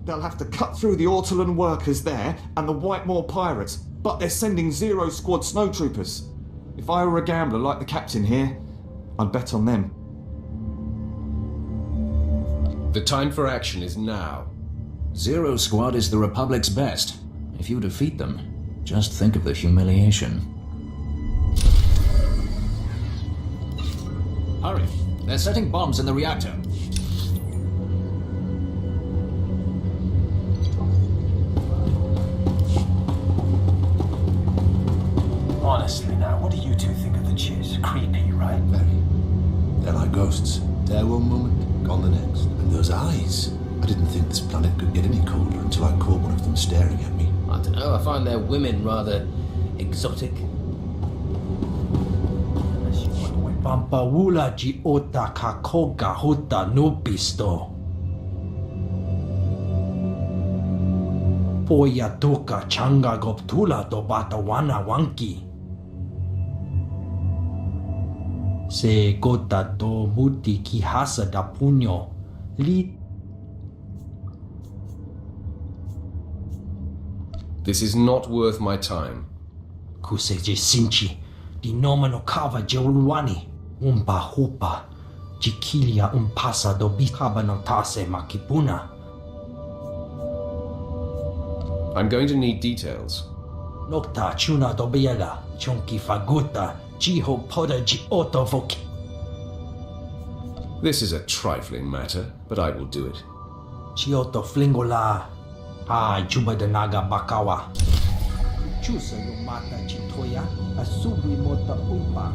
They'll have to cut through the Ortolan workers there and the Whitemore pirates, but they're sending Zero Squad snowtroopers. If I were a gambler like the captain here, I'd bet on them.
The time for action is now.
Zero Squad is the Republic's best. If you defeat them, just think of the humiliation. Hurry! They're setting bombs in the reactor.
Honestly now, what do you two think of the Chiz? Creepy, right?
Very. They're like ghosts. There one moment, gone the next. And those eyes. I didn't think this planet could get any colder until I caught one of them staring at me.
I don't know, I find their women rather exotic.
Pampaula ji ota kakoga hota no pisto. Poya toka changa goptula do bata wana wanki. Se gota do muti ki hasa da puño. Li.
This is not worth my time.
Kuseje sinchi. Di nomano kava jeulwani. Umpa hupa. Jikilia umpasa do bikaba no tase makipuna.
I'm going to need details.
Nokta chuna do biela. Chunki faguta. Jiho poda ji otovoki.
This is a trifling matter, but I will do it.
Chioto flingola. Juba de naga bakawa. Chusa yo mata chitoya. Asubri mota umpa.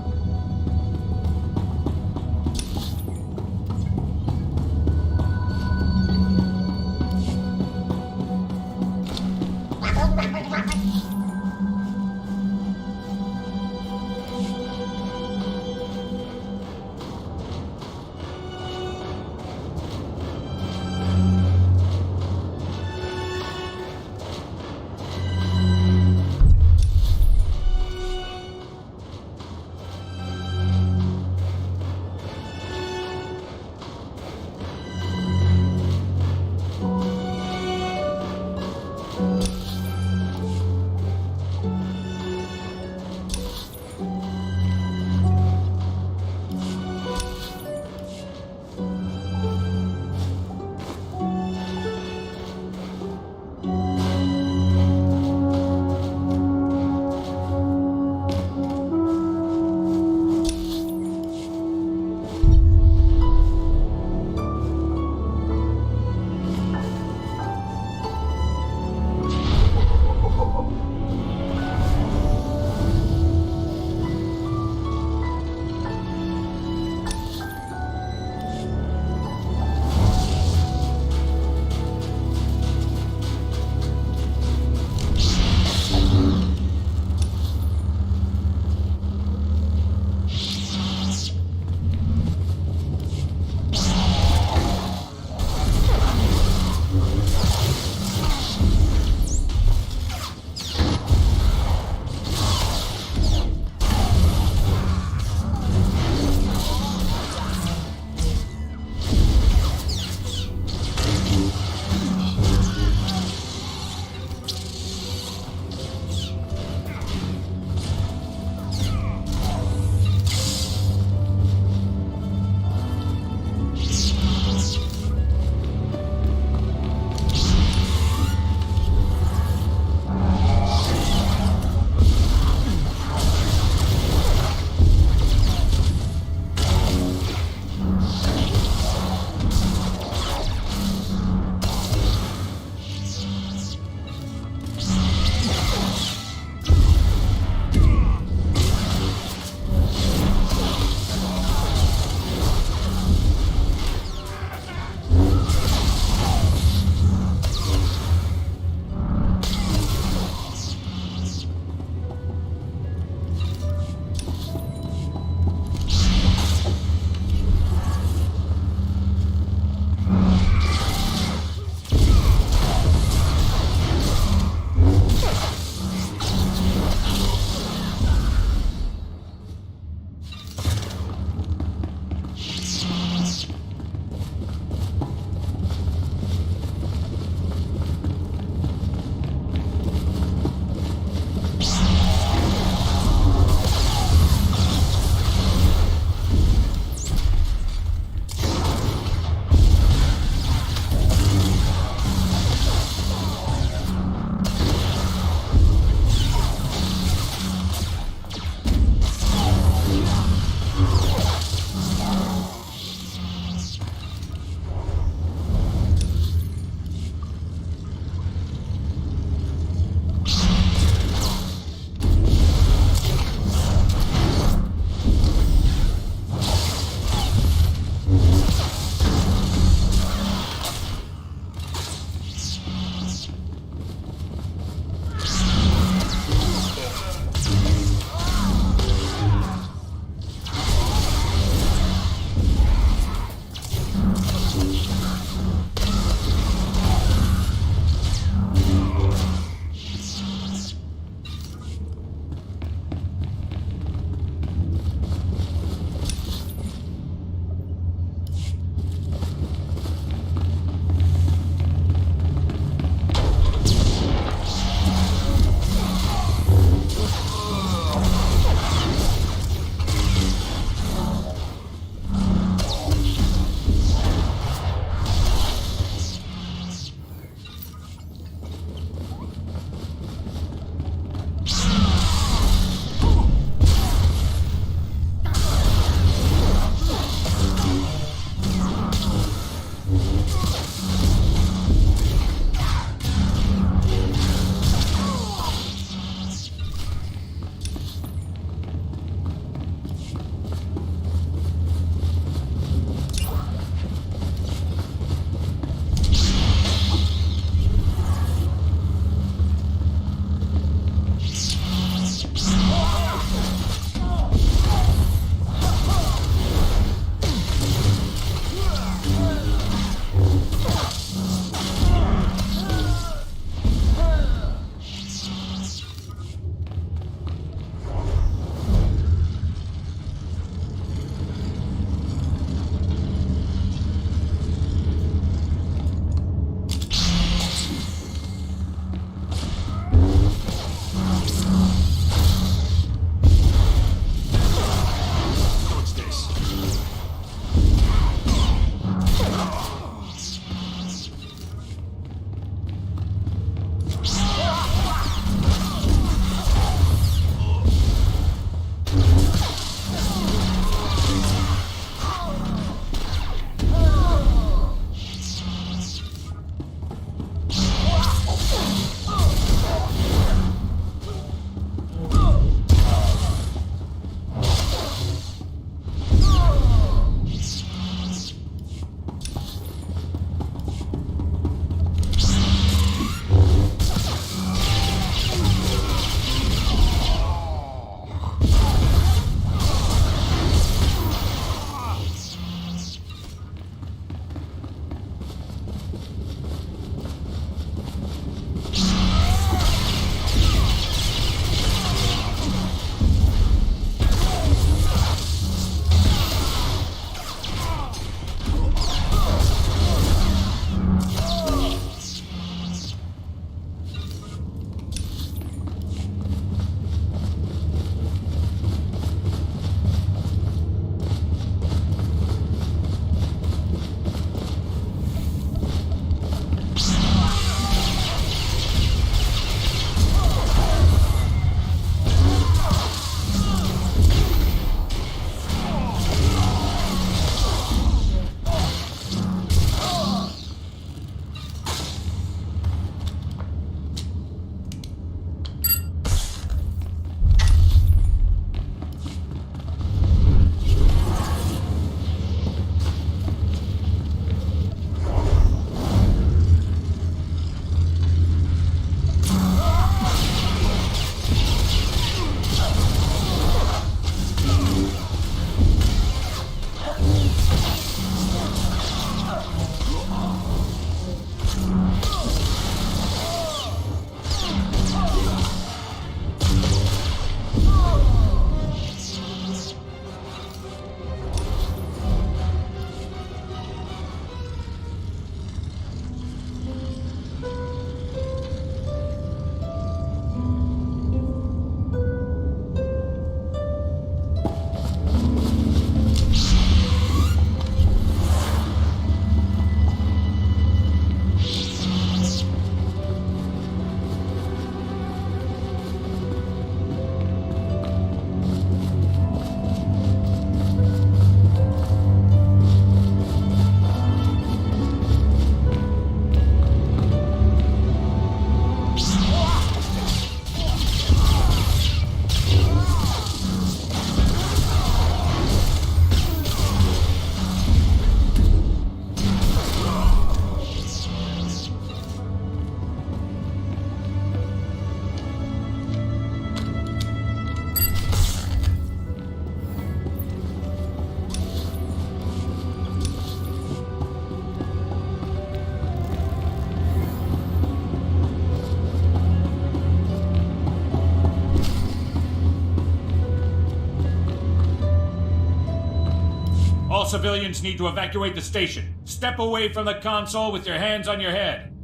All civilians need to evacuate the station. Step away from the console with your hands on your head.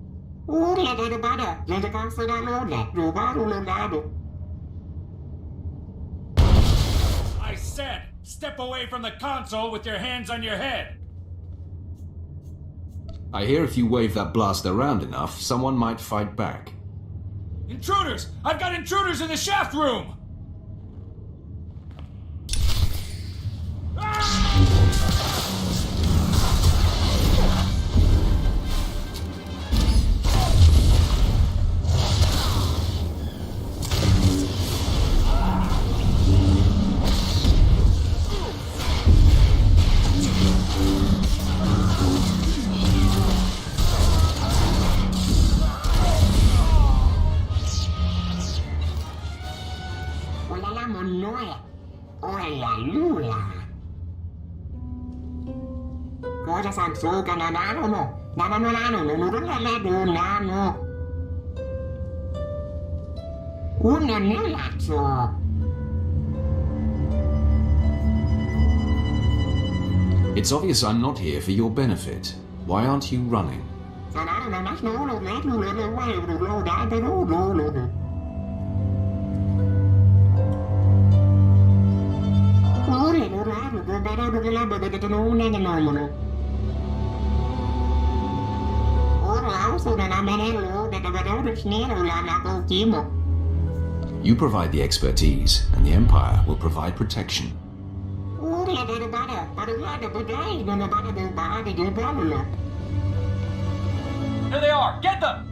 I said, step away from the console with your hands on your head.
I hear if you wave that blaster around enough, someone might fight back.
Intruders! I've got intruders in the shaft room!
It's obvious I'm not here for your benefit. Why aren't you running? You provide the expertise, and the Empire will provide protection.
Here they are! Get them!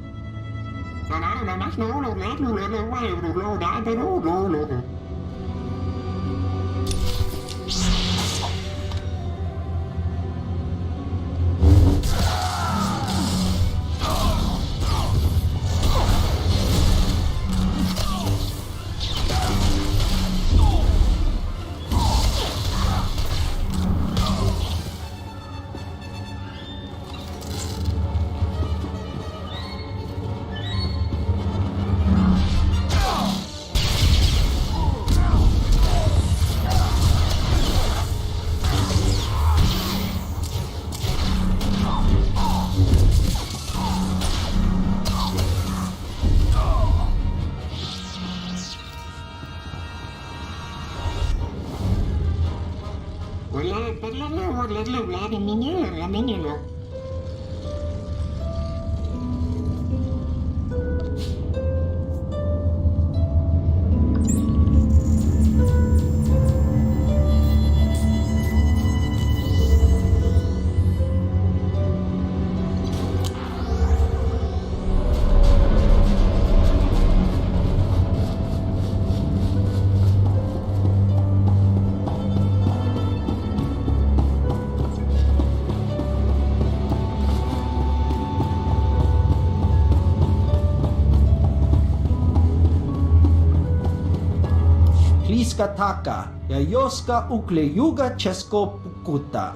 Taka, Yayoska ukle yuga chesko pukuta.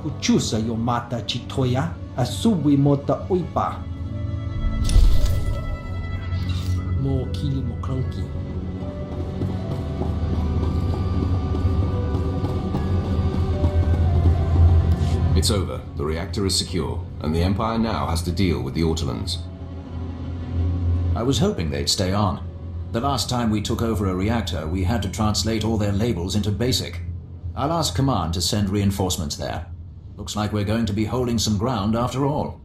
Kuchusa yomata chitoya, asubi mota uipa. Mo kili mo cranky.
It's over. The reactor is secure, and the Empire now has to deal with the Ortolans.
I was hoping they'd stay on. The last time we took over a reactor, we had to translate all their labels into BASIC. I'll ask Command to send reinforcements there. Looks like we're going to be holding some ground after all.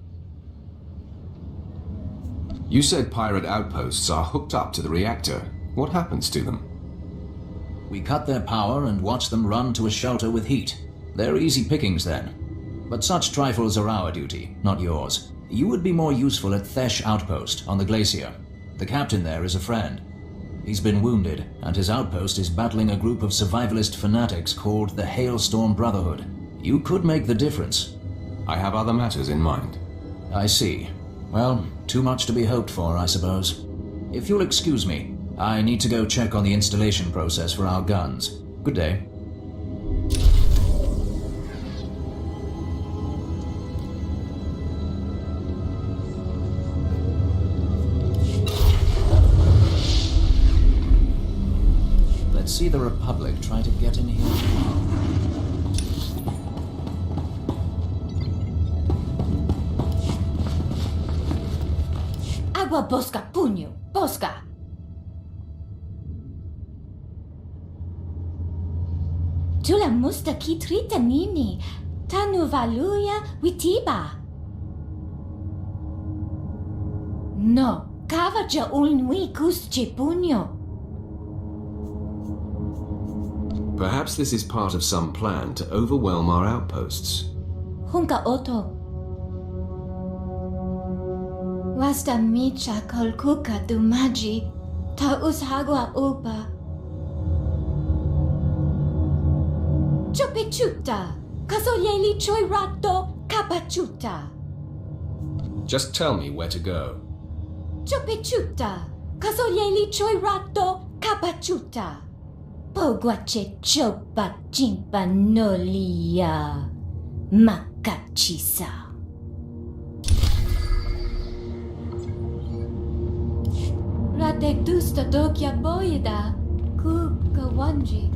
You said pirate outposts are hooked up to the reactor. What happens to them?
We cut their power and watch them run to a shelter with heat. They're easy pickings then. But such trifles are our duty, not yours. You would be more useful at Thesh Outpost on the glacier. The captain there is a friend. He's been wounded, and his outpost is battling a group of survivalist fanatics called the Hailstorm Brotherhood. You could make the difference.
I have other matters in mind.
I see. Well, too much to be hoped for, I suppose. If you'll excuse me, I need to go check on the installation process for our guns. Good day. Let's see the Republic try to get in here.
Tawa Bosca Punyo, Bosca. Tula musta kitrita nini, tanu valuya witiba. No, kavaja ulnui kusche punyo.
Perhaps this is part of some plan to overwhelm our outposts.
Hunka oto. Wasta micha kolkuka dumaji, ta ushagwa upa. Chopichuta, kasoyeli choi rato kapachuta.
Just tell me where to go.
Chopichuta, kasoyeli choi rato kapachuta. Pogwache chopa chimpa nolia makachisa. Rate dusta dokya boyeda ku kawanji.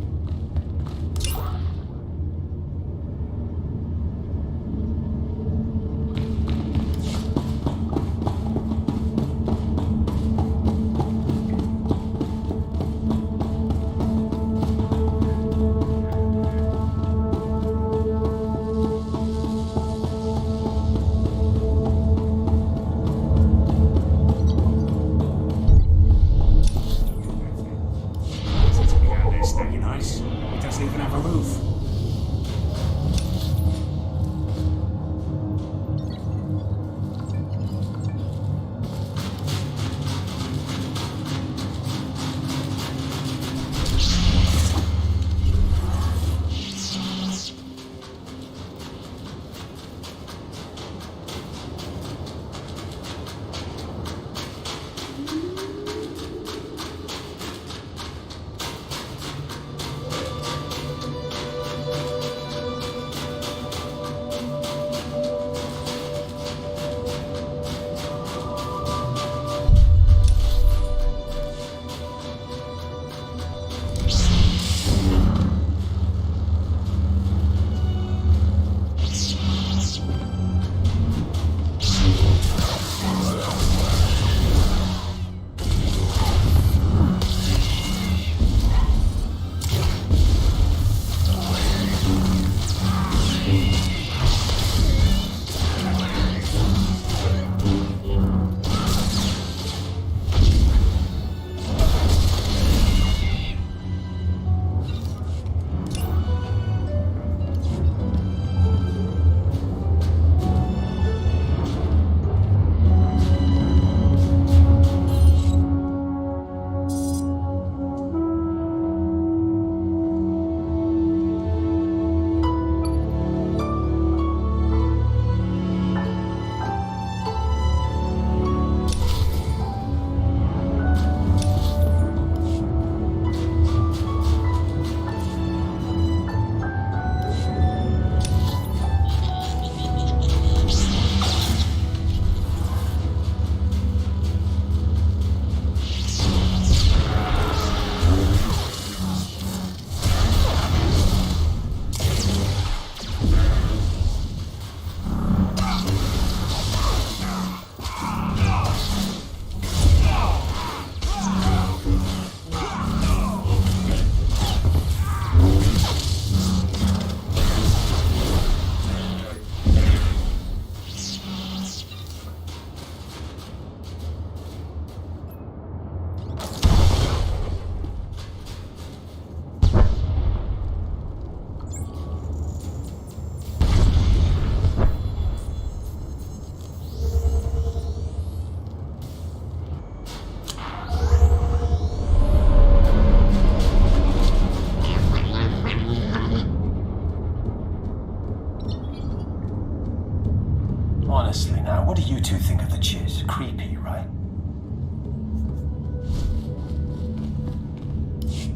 Honestly now, what do you two think of the chiz? Creepy, right?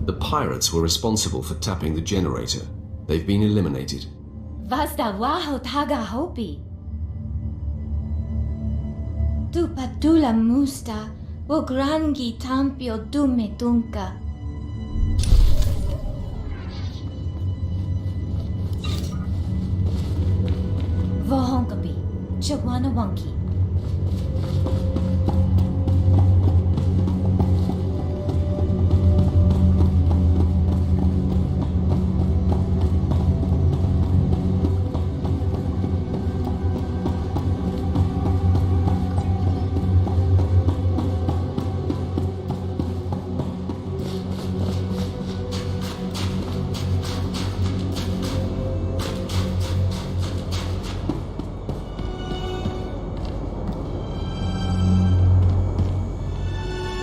The pirates were responsible for tapping the generator. They've been eliminated.
Vasta waho taga hopi. Tu patula musta, o grangi tampio dume dunka. Vohonkapi, Chawana Wonky.